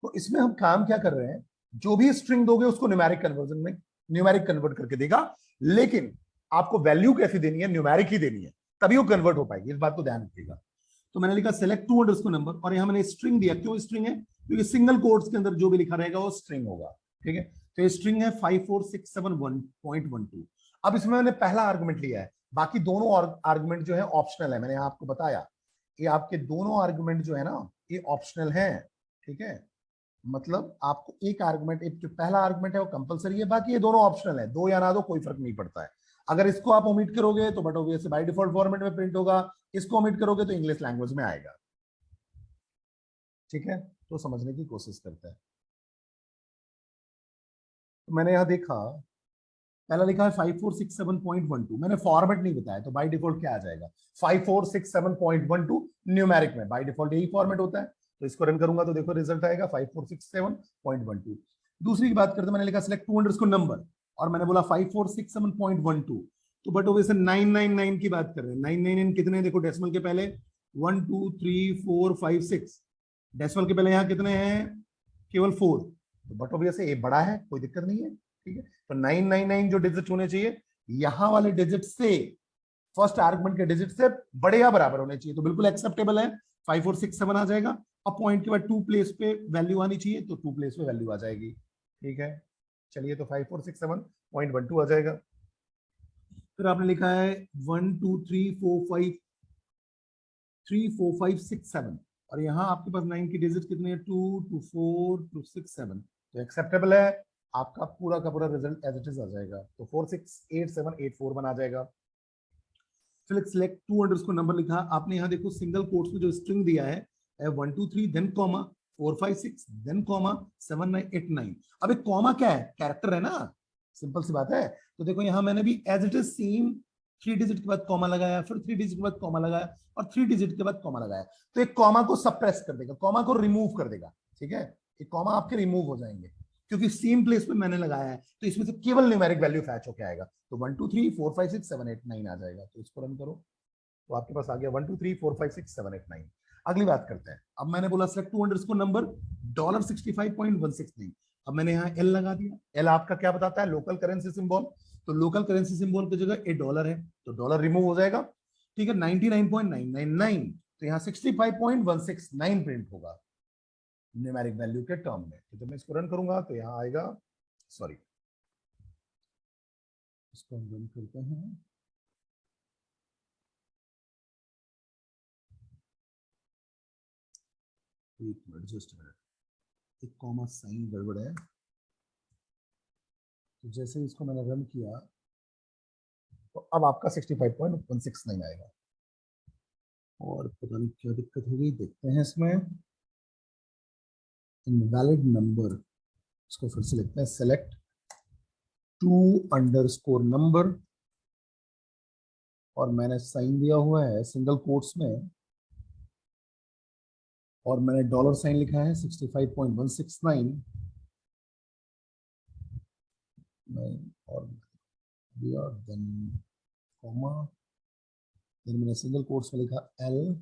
तो इसमें हम काम क्या कर रहे हैं, जो भी स्ट्रिंग दोगे उसको न्यूमेरिक कन्वर्जन में न्यूमेरिक कन्वर्ट करके देगा, लेकिन आपको वैल्यू कैसी देनी है, न्यूमेरिक ही देनी है, तभी वो कन्वर्ट हो पाएगी. इस बात को ध्यान रखिएगा. तो मैंने लिखा सेलेक्ट टू अंडरस्कोर नंबर, और यहां मैंने स्ट्रिंग दिया. क्यों स्ट्रिंग है, क्योंकि सिंगल कोट्स के अंदर जो भी लिखा रहेगा वो स्ट्रिंग होगा, ठीक है. तो ये स्ट्रिंग है 54671.12. अब इसमें मैंने पहला आर्गुमेंट लिया है, बाकी दोनों आर्गुमेंट जो है ऑप्शनल है. मैंने यहां आपको बताया ये आपके दोनों आर्गुमेंट जो है ना ये ऑप्शनल है, ठीक है. मतलब आपको एक आर्गुमेंट, एक जो पहला आर्गुमेंट है वो कंपलसरी है, बाकी ये दोनों ऑप्शनल है. दो या ना दो कोई फर्क नहीं पड़ता है. अगर इसको आप ओमिट करोगे तो but obviously bye default format में प्रिंट होगा, इसको ओमिट करोगे तो इंग्लिश लैंग्वेज में आएगा, ठीक है. तो समझने की कोशिश करते हैं. तो मैंने यहां देखा पहला लिखा है 5467.12. मैंने फॉर्मेट नहीं बताया, तो बाय डिफॉल्ट क्या आ जाएगा, 5467.12 न्यूमेरिक में बाय डिफॉल्ट यही फॉर्मेट होता है. तो इसको रन करूंगा तो देखो रिजल्ट आएगा 5467.12. दूसरी की बात करते, मैंने लिखा सिलेक्ट टू अंडरस्कोर नंबर, और मैंने बोला 5467.12. तो बट ओबे से 999 की बात कर रहे हैं. 999 कितने, देखो डेसिमल के पहले 1 2 3 4 5 6, डेसिमल के पहले यहाँ कितने हैं, केवल 4. तो बट ऑब्वियसली ये बड़ा है, कोई दिक्कत नहीं है, ठीक है. तो 999 जो डिजिट होने चाहिए, यहां वाले डिजिट से, फर्स्ट आर्गुमेंट के डिजिट से बड़े या बराबर होने चाहिए, तो बिल्कुल एक्सेप्टेबल है. 5467 आ जाएगा. अब पॉइंट के बाद टू प्लेस पे वैल्यू आनी चाहिए, तो टू प्लेस पे वैल्यू आ जाएगी, ठीक है. चलिए, तो 5467.12 आ जाएगा. फिर आपने लिखा है 1 2 3 4 5 3 4 5 6 7, और यहाँ आपके पास 9 की डिजिट कितने हैं, 2 2 4 2 6 7. तो एक्सेप्टेबल है. आपका पूरा का पूरा रिजल्ट एज इट इज आ जाएगा. तो 468784 बना जाएगा. सिलेक्ट टू अंडरस्कोर नंबर लिखा आपने, यहाँ देखो सिंगल कोट्स में जो स्ट्रिंग दिया है 1 2 3 देन कॉमा 4 5 6 देन कॉमा 7 9 8 9. अब एक कॉमा क्या है, कैरेक्टर है ना, सिंपल सी बात है. तो देखो यहाँ मैंने भी as it is same 3 digit के बाद कॉमा लगाया, फिर 3 डिजिट के बाद कॉमा लगाया, और 3 डिजिट के बाद कॉमा लगाया. तो एक कॉमा को सप्रेस कर देगा, कॉमा को रिमूव कर देगा, ठीक है. एक कॉमा आपके रिमूव हो जाएंगे, क्योंकि सेम प्लेस पे मैंने लगाया है, तो इसमें से केवल न्यूमेरिक वैल्यू फैच होके आएगा. तो 1 2 3 4 5 6 7 8 9 आ जाएगा. तो इसको रन करो तो आपके पास आ गया 1 2 3 4 5 6 7 8 9. अगली बात करते हैं. अब मैंने बोला सिलेक्ट टू अंडरस्कोर नंबर $65.169. अब मैंने यहाँ एल लगा दिया. एल आपका क्या बताता है, लोकल करेंसी सिंबल. तो लोकल करेंसी सिंबल की जगह $1 है, तो डॉलर रिमूव हो जाएगा, ठीक है. 99.999, तो यहाँ 65.169 प्रिंट होगा न्यूमेरिक वैल्यू के टर्म में. तो जब मैं इसको रन करूंगा तो यहाँ आएगा, सॉरी इसको हम रन करते हैं. एक मिनट, जस्ट मिनट, एक कॉमा साइन गड़बड़ है. तो जैसे इसको मैंने रन किया तो अब आपका 65.169 आएगा. और पता नहीं क्या दिक्कत हो गई, देखते हैं इसमें. इनवैलिड नंबर, इसको फिर से लिखते हैं सेलेक्ट टू अंडरस्कोर नंबर, और मैंने साइन दिया हुआ है सिंगल कोट्स में, और मैंने डॉलर साइन लिखा है 65.169 और देन कॉमा, देन मैंने सिंगल कोट्स में लिखा L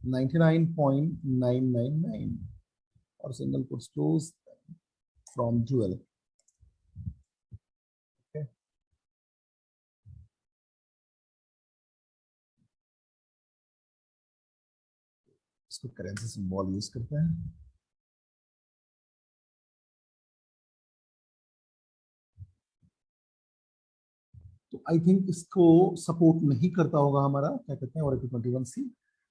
99.999 और single quotes close from jewel. इसको करेंसी सिंबल यूज करते हैं। तो आई थिंक इसको सपोर्ट नहीं करता होगा हमारा, क्या कहते हैं, Oracle 21C,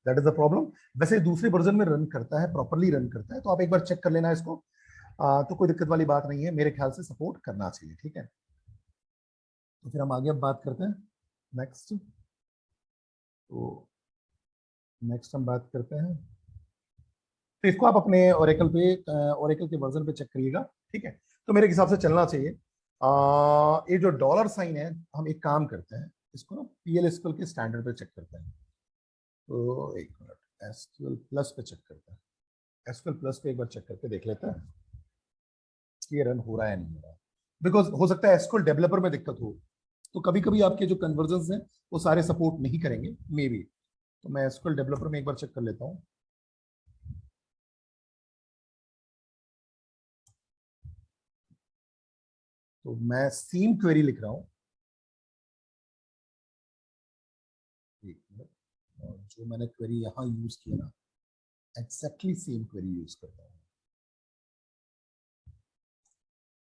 that is the problem. वैसे दूसरे वर्जन में रन करता है, प्रॉपरली रन करता है, तो आप एक बार चेक कर लेना इसको। तो कोई दिक्कत वाली बात नहीं है, मेरे ख्याल से सपोर्ट करना चाहिए। ठीक है, तो फिर हम आगे अब बात करते हैं नेक्स्ट। तो नेक्स्ट हम बात करते हैं, तो इसको आप अपने ओरेकल के वर्जन पे चेक करिएगा। ठीक है, तो मेरे हिसाब से चलना चाहिए। ये जो डॉलर साइन है, हम एक काम करते हैं, इसको ना पीएल एसक्यूएल के स्टैंडर्ड पे चेक करते हैं। तो एक मिनट, एसक्यूएल प्लस पे चेक करते हैं। एसक्यूएल प्लस पे एक बार चेक करके देख लेते हैं कि ये रन हो रहा है नहीं हो रहा है। बिकॉज हो सकता है एसक्यूएल डेवलपर में दिक्कत हो, तो कभी कभी आपके जो कन्वर्जन हैं वो सारे सपोर्ट नहीं करेंगे, मे बी। तो मैं एसक्यूएल डेवलपर में एक बार चेक कर लेता हूँ। तो मैं सेम क्वेरी लिख रहा हूँ, एक मिनट, और जो मैंने क्वेरी यहाँ यूज किया ना, एग्जैक्टली सेम क्वेरी यूज करता हूँ।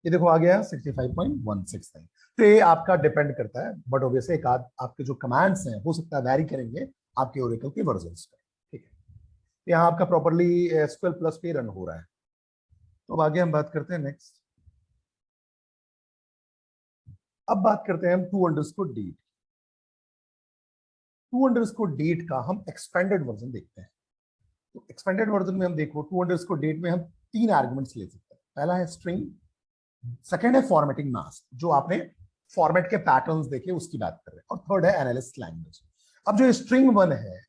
ये देखो आ गया 65.169। तो ये आपका डिपेंड करता है, बट ऑब्वियसली एक आपके जो कमांड्स हैं हो सकता है वैरी करेंगे आपके ओरेकल के वर्जन्स पे। ठीक है, तो यहाँ आपका प्रॉपर्ली एसक्यूएल प्लस पे रन हो रहा है। तो अब आगे हम बात करते हैं नेक्स्ट। अब बात करते हैं हम टू_डेट। टू_डेट का हम एक्सपेंडेड वर्जन देखते हैं। तो एक्सपेंडेड वर्जन में हम देखो, टू_डेट में हम 3 आर्गुमेंट्स ले सकते हैं। पहला है स्ट्रिंग, सेकेंड है फॉर्मेटिंग मास्क, जो आपने फॉर्मेट के पैटर्न्स देखे उसकी बात कर रहे हैं, और थर्ड है एनालिस्ट लैंग्वेज। अब जो स्ट्रिंग 1 है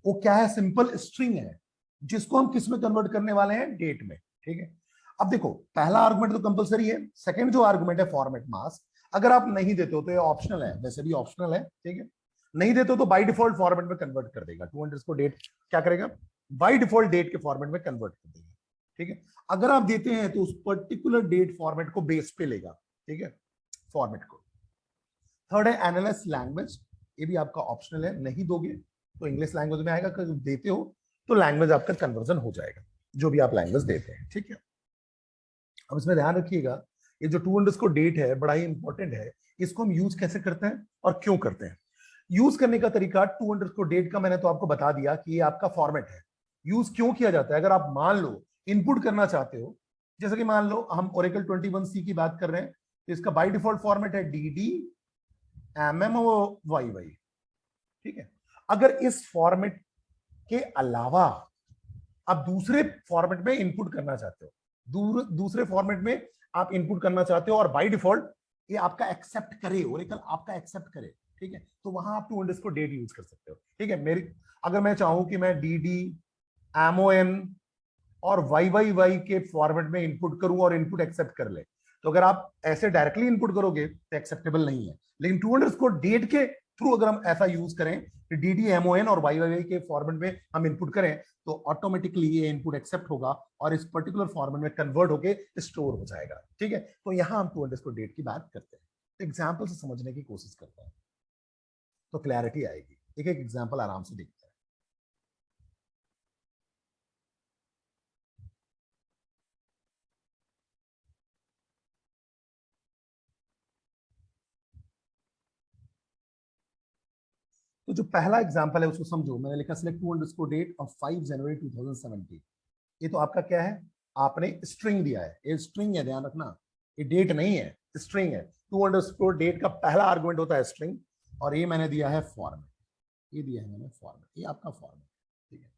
वो क्या है, सिंपल स्ट्रिंग है, जिसको हम किस में कन्वर्ट करने वाले हैं, डेट में। ठीक है, अब देखो पहला आर्गुमेंट तो कंपलसरी है, सेकंड जो आर्गुमेंट है फॉर्मेट मास्क, अगर आप नहीं देते हो तो ये ऑप्शनल है, वैसे भी ऑप्शनल है। ठीक है, नहीं देते हो तो बाय डिफॉल्ट फॉर्मेट में कन्वर्ट कर देगा, टू_डेट क्या करेगा, बाय डिफॉल्ट डेट के फॉर्मेट में कन्वर्ट कर देगा। ठीक है, अगर आप देते हैं तो उस पर्टिकुलर डेट फॉर्मेट को बेस पे लेगा। ठीक है, फॉर्मेट को। थर्ड है एनालिस्ट लैंग्वेज, ये भी आपका ऑप्शनल है, नहीं दोगे तो इंग्लिश लैंग्वेज में आएगा, अगर देते हो तो लैंग्वेज आपका कन्वर्जन हो जाएगा, जो भी आप लैंग्वेज देते हैं। ठीक है, अब इसमें ध्यान रखिएगा, ये जो टू_डेट है बड़ा ही इंपॉर्टेंट है। इसको हम यूज कैसे करते हैं और क्यों करते हैं। यूज करने का तरीका टू_डेट का मैंने तो आपको बता दिया कि ये आपका फॉर्मेट है। यूज क्यों किया जाता है, अगर आप मान लो इनपुट करना चाहते हो, जैसे कि मान लो हम ओरेकल 21C की बात कर रहे हैं, तो इसका बाय डिफॉल्ट फॉर्मेट है dd mm yy। ठीक है, अगर इस फॉर्मेट के अलावा आप दूसरे फॉर्मेट में इनपुट करना चाहते हो, दूसरे फॉर्मेट में आप इनपुट करना चाहते हो और बाय डिफॉल्ट ये आपका एक्सेप्ट करे, ओरेकल आपका एक्सेप्ट करे, ठीक है, तो वहां आप टू_डेट यूज कर सकते हो। ठीक है, मेरी अगर मैं चाहूं कि मैं dd mon और YYY के फॉर्मेट में इनपुट करूं और इनपुट एक्सेप्ट कर ले, तो अगर आप ऐसे डायरेक्टली इनपुट करोगे तो एक्सेप्टेबल नहीं है। लेकिन टू_डेट के थ्रू अगर हम ऐसा यूज करें कि dd mon और YYY के फॉर्मेट में हम इनपुट करें, तो ऑटोमेटिकली ये इनपुट एक्सेप्ट होगा और इस पर्टिकुलर फॉर्मेट में कन्वर्ट होके स्टोर हो जाएगा। ठीक है, तो यहां हम टू_डेट की बात करते हैं, एग्जाम्पल से समझने की कोशिश करते हैं तो क्लैरिटी आएगी। एक एक एग्जाम्पल आराम से देखते हैं। तो जो पहला एग्जांपल है उसको समझो, मैंने लिखा सिलेक्ट टू_डेट ऑफ 5 जनवरी 2017। ये तो आपका क्या है, आपने स्ट्रिंग दिया है, ये स्ट्रिंग है, ध्यान रखना, ये डेट नहीं है, स्ट्रिंग है। टू_डेट का पहला आर्गुमेंट होता है स्ट्रिंग, और ये मैंने दिया है फॉर्मेट, ये दिया है मैंने फॉर्मेट, ये आपका फॉर्मेट। ठीक है,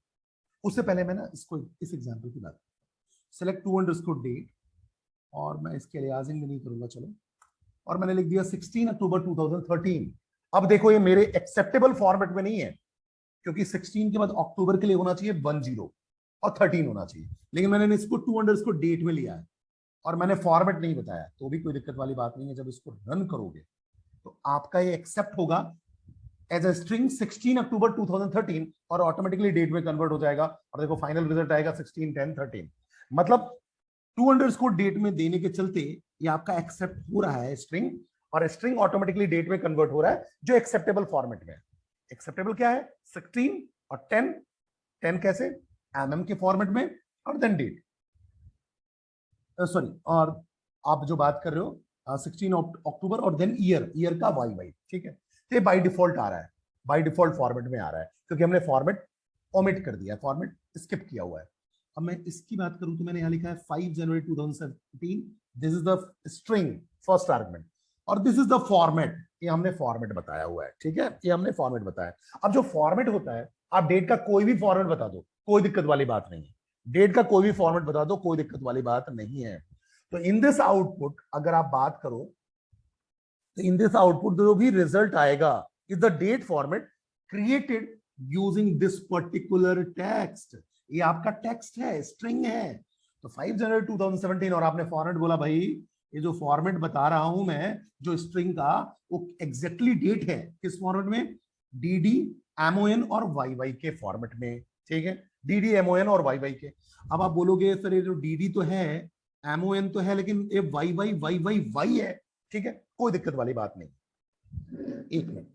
उससे पहले मैं ना इसको इस एग्जाम्पल की बात, सिलेक्ट टू_डेट, और मैं इसके अलियासिंग भी नहीं करूंगा, चलो, और मैंने लिख दिया 16 अक्टूबर 2013। अब देखो ये मेरे एक्सेप्टेबल फॉर्मेट में नहीं है, क्योंकि 16 के बाद अक्टूबर के लिए होना चाहिए 10 और 13 होना चाहिए, लेकिन मैंने इसको टू_डेट में लिया है और मैंने फॉर्मेट नहीं बताया, तो भी कोई दिक्कत वाली बात नहीं है। जब इसको रन करोगे तो आपका ये एक्सेप्ट होगा एज ए स्ट्रिंग 16 अक्टूबर 2013 और ऑटोमेटिकली डेट में कन्वर्ट हो जाएगा, और देखो फाइनल रिजल्ट आएगा 16/10/13। मतलब टू_डेट में देने के चलते ये आपका एक्सेप्ट हो रहा है स्ट्रिंग, और स्ट्रिंग ऑटोमेटिकली डेट में कन्वर्ट हो रहा है जो एक्सेप्टेबल फॉर्मेट में है। एक्सेप्टेबल क्या है, 16 और 10। 10 कैसे, एमएम के फॉर्मेट में, और देन डेट, सॉरी, और आप जो बात कर रहे हो 16 अक्टूबर, और देन ईयर का वाई वाई, ठीक है। तो ये बाय डिफॉल्ट आ रहा है, बाय डिफॉल्ट फॉर्मेट में आ रहा है, क्योंकि हमने फॉर्मेट ओमिट कर दिया है, फॉर्मेट स्किप किया हुआ है। अब मैं इसकी बात करूं तो मैंने यहां लिखा है 5 जनवरी 2017, this is the string first argument, और दिस इज द फॉर्मेट, ये हमने फॉर्मेट बताया हुआ है, ठीक है, ये हमने फॉर्मेट बताया। अब जो फॉर्मेट होता है, आप डेट का कोई भी फॉर्मेट बता दो, कोई दिक्कत वाली बात नहीं है, डेट का कोई भी फॉर्मेट बता दो, कोई दिक्कत वाली बात नहीं है। तो इन दिस आउटपुट अगर आप बात करो, तो इन दिस आउटपुट जो भी रिजल्ट आएगा is the date format created using this particular text. ये आपका टेक्स्ट है, स्ट्रिंग है। तो 5 जनवरी 2017, और आपने फॉर्मेट बोला, भाई ये जो फॉर्मेट बता रहा हूं मैं जो स्ट्रिंग का, वो एग्जैक्टली डेट है किस फॉर्मेट में, डी एमओएन और वाई वाई के फॉर्मेट में, ठीक है, डी एमओएन और वाई वाई के। अब आप बोलोगे सर ये जो डी तो है, एमओएन तो है, लेकिन ये वाई वाई है, ठीक है, कोई दिक्कत वाली बात नहीं। एक मिनट,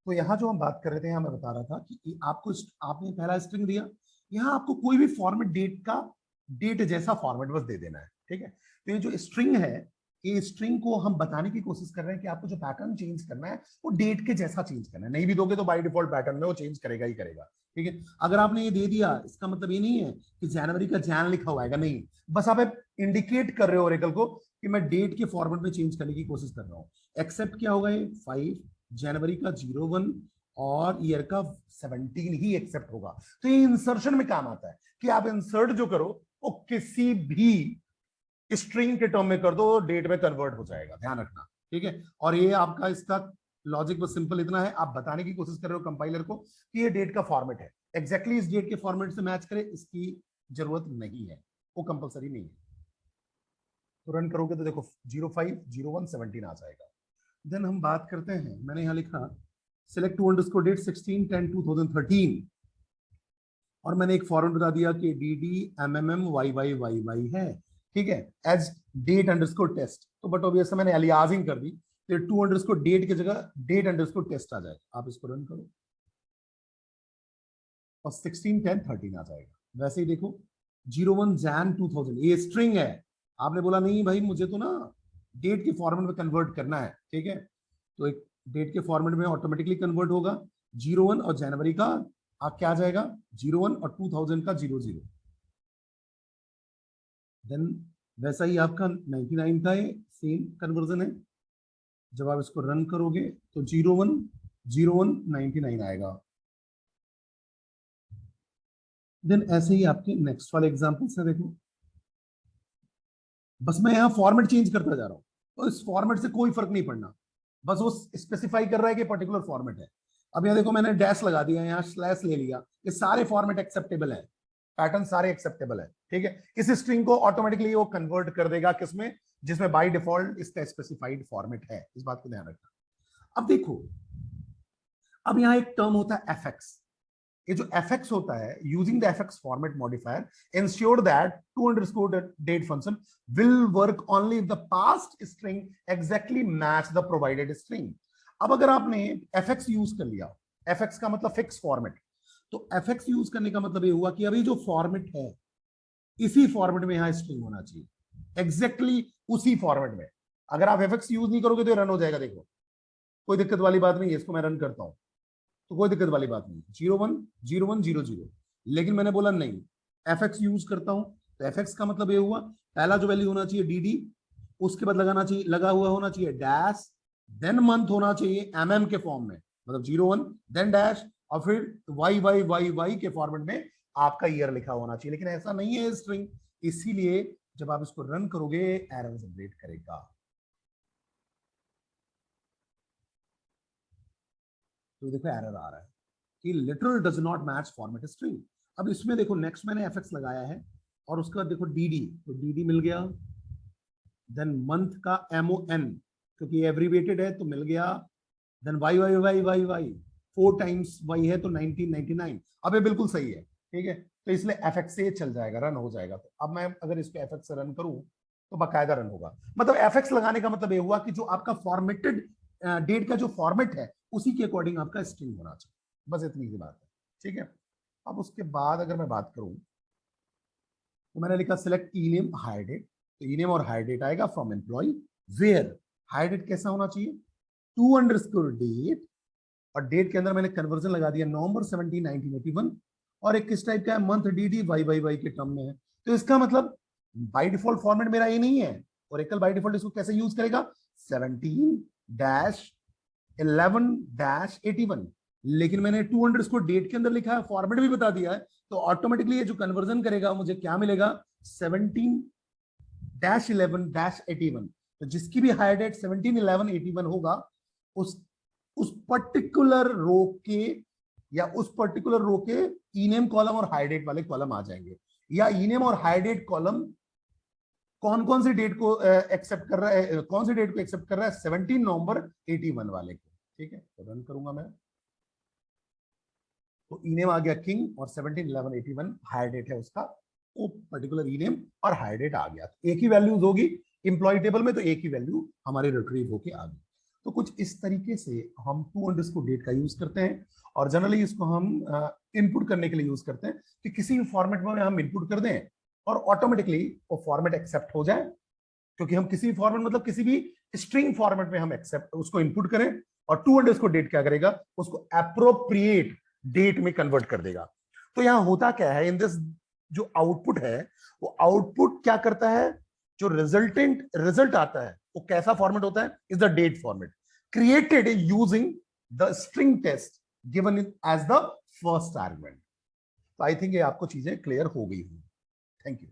तो यहां जो हम बात कर रहे थे, यहां मैं बता रहा था कि आपको आपने पहला स्ट्रिंग दिया, यहां आपको कोई भी फॉर्मेट डेट का, डेट जैसा फॉर्मेट बस दे देना है, ठीक है। तो ये जो स्ट्रिंग है, ये स्ट्रिंग को हम बताने की कोशिश कर रहे हैं कि आपको जो पैटर्न चेंज करना है वो डेट के जैसा चेंज करना है, नहीं भी दोगे तो बाय डिफॉल्ट पैटर्न में वो चेंज करेगा ही करेगा, ठीक है। अगर आपने ये दे दिया, इसका मतलब ये नहीं है कि जनवरी का जैन लिखा हुआ है, नहीं, बस आप इंडिकेट कर रहे हो ओरेकल को कि मैं डेट के फॉर्मेट में चेंज करने की कोशिश कर रहा हूँ। एक्सेप्ट क्या होगा, ये 5 जनवरी का 01 और ईयर का 17 ही एक्सेप्ट होगा। तो ये इंसर्शन में काम आता है कि आप इंसर्ट जो करो वो किसी भी स्ट्रिंग के टर्म में कर दो, डेट में कन्वर्ट हो जाएगा, ध्यान रखना, ठीक है। और ये आपका इसका लॉजिक बस सिंपल इतना है, आप बताने की कोशिश कर रहे हो कंपाइलर को कि ये डेट का फॉर्मेट है, एग्जैक्टली इस डेट के फॉर्मेट से मैच करे, इसकी जरूरत नहीं है, वो कंपलसरी नहीं है। तो रन करोगे तो देखो 05 01 17 आ जाएगा। देन हम बात करते हैं, मैंने यहां लिखा सिलेक्ट टू अंडरस्कोर डेट 16/10/2013, और मैंने एक फॉर्मेट बता दिया कि D D M M M Y Y Y Y है, ठीक है, एज डेट अंडरस्कोर टेस्ट। तो बट ऑब्वियसली मैंने अलियासिंग कर दी, तो टू अंडरस्कोर डेट की जगह डेट अंडरस्कोर टेस्ट आ जाएगा। आप इसको रन करो और 16/10/13 आ जाएगा। वैसे ही देखो 01 Jan 2000, ये स्ट्रिंग है, आपने बोला नहीं भाई मुझे तो ना डेट के फॉर्मेट में कन्वर्ट करना है, ठीक है, तो एक डेट के फॉर्मेट में ऑटोमेटिकली कन्वर्ट होगा। 01 और जनवरी का आप क्या आ जाएगा, 01 और 2000 का 00। देन वैसा ही आपका 99 का सेम कन्वर्जन है। जब आप इसको रन करोगे तो 01 01 99 आएगा। देन ऐसे ही आपके नेक्स्ट वाले एग्जांपल्स है, देखो बस मैं यहाँ फॉर्मेट चेंज करता जा रहा हूँ, तो इस फॉर्मेट से कोई फर्क नहीं पड़ना, बस वो स्पेसिफाई कर रहा है कि पर्टिकुलर फॉर्मेट है। अब यहाँ देखो मैंने डैश लगा दिया, यहाँ स्लैश ले लिया, ये सारे फॉर्मेट एक्सेप्टेबल है, पैटर्न सारे एक्सेप्टेबल है, ठीक है। इस स्ट्रिंग को ऑटोमेटिकली वो कन्वर्ट कर देगा किसमें, जिसमें बाय डिफॉल्ट इसका स्पेसिफाइड फॉर्मेट है, इस बात को ध्यान रखना। अब देखो, अब यहाँ एक टर्म होता है एफएक्स। ये जो fx होता है, using the fx format modifier ensure that to underscore date function will work only if the past string exactly match the provided string. अब अगर आपने fx यूज कर लिया, fx का मतलब फिक्स फॉर्मेट, तो fx यूज करने का मतलब ये हुआ कि अभी जो फॉर्मेट है इसी फॉर्मेट में यहां स्ट्रिंग होना चाहिए, एग्जैक्टली उसी फॉर्मेट में। अगर आप fx यूज नहीं करोगे तो रन हो जाएगा, देखो कोई दिक्कत वाली बात नहीं है, इसको मैं रन करता हूं तो कोई दिक्कत वाली बात नहीं, 01 01 00। लेकिन मैंने बोला नहीं, fx यूज करता हूं, तो fx का मतलब ये हुआ पहला जो वैल्यू होना चाहिए dd, उसके बाद लगाना चाहिए, लगा हुआ होना चाहिए डैश, देन मंथ होना चाहिए mm के फॉर्म में, मतलब 01 देन डैश, और फिर y के फॉर्मेट में आपका ईयर लिखा होना चाहिए। लेकिन ऐसा नहीं है स्ट्रिंग, इसीलिए जब आप इसको रन करोगे एरर जनरेट करेगा। तो देखो एरर आ रहा है कि literal does not match format string. अब इसमें देखो नेक्स्ट मैंने fx लगाया है, और उसका देखो dd, तो dd मिल गया, देन मंथ का mon क्योंकि एब्रीवेटेड है तो मिल गया, then y y y y y, 4 times y है तो 1999। अब ये बिल्कुल सही है, ठीक है, तो इसलिए fx से चल जाएगा, रन हो जाएगा। तो अब मैं अगर इसको fx से रन करूं तो बाकायदा रन होगा। मतलब fx लगाने का मतलब ये हुआ कि जो आपका फॉर्मेटेड डेट का जो फॉर्मेट है उसी के अकॉर्डिंग आपका स्ट्रिंग होना चाहिए, बस इतनी सी बात है, ठीक है। अब उसके बाद अगर मैं बात करूं तो मैंने लिखा select E name hire date, तो ई नेम और हायर डेट आएगा from employ, where hire date कैसा होना चाहिए, टू अंडरस्कोर डेट, और डेट के अंदर मैंने कन्वर्जन लगा दिया नवंबर 17 1981, और एक किस टाइप का है, मंथ dt y के टर्म में है। तो इसका मतलब बाय डिफॉल्ट फॉर्मेट मेरा ये नहीं है, ओरेकल बाय डिफॉल्ट इसको कैसे यूज करेगा, 17-11-81, लेकिन मैंने टू अंडरस्कोर डेट के अंदर लिखा है, फॉर्मेट भी बता दिया है, तो ऑटोमेटिकली ये जो कन्वर्जन करेगा मुझे क्या मिलेगा, 17-11-81। तो जिसकी भी हायर डेट 17-11-81 होगा उस पर्टिकुलर रो के या उस पर्टिकुलर रो के ई नेम कॉलम और हायर डेट वाले कॉलम आ जाएंगे। या ई नेम और हायर डेट कॉलम कौन कौन सी डेट को एक्सेप्ट कर रहा है, कौन सी डेट को एक्सेप्ट कर रहा है, 17 नवंबर 81 वाले को, ठीक है। तो रन करूंगा मैं, तो ई नेम आ गया किंग और 17-11-81 हायर डेट है उसका, वो पर्टिकुलर ई नेम और हायर डेट आ गया। तो एक ही वैल्यूज होगी इंप्लॉय टेबल में, तो एक ही वैल्यू हमारे रिट्रीव होके आ गई। तो कुछ इस तरीके से हम टू अंडरस्कोर डेट का यूज करते हैं, और जनरली इसको हम इनपुट करने के लिए यूज करते हैं कि किसी भी फॉर्मेट में हम इनपुट कर दें और ऑटोमेटिकली वो फॉर्मेट एक्सेप्ट हो जाए, क्योंकि हम किसी भी फॉर्मेट मतलब किसी भी स्ट्रिंग फॉर्मेट में हम एक्सेप्ट उसको इनपुट करें, और टू अंडरस्कोर डेट क्या करेगा, उसको अप्रोप्रिएट डेट में कन्वर्ट कर देगा। तो यहां होता क्या है, इन दिस जो आउटपुट है वो आउटपुट क्या करता है, जो रिजल्ट आता है वो कैसा फॉर्मेट होता है, is the date format created using the string test given as the first argument. तो आई थिंक ये आपको चीजें क्लियर हो गई होंगी। Thank you.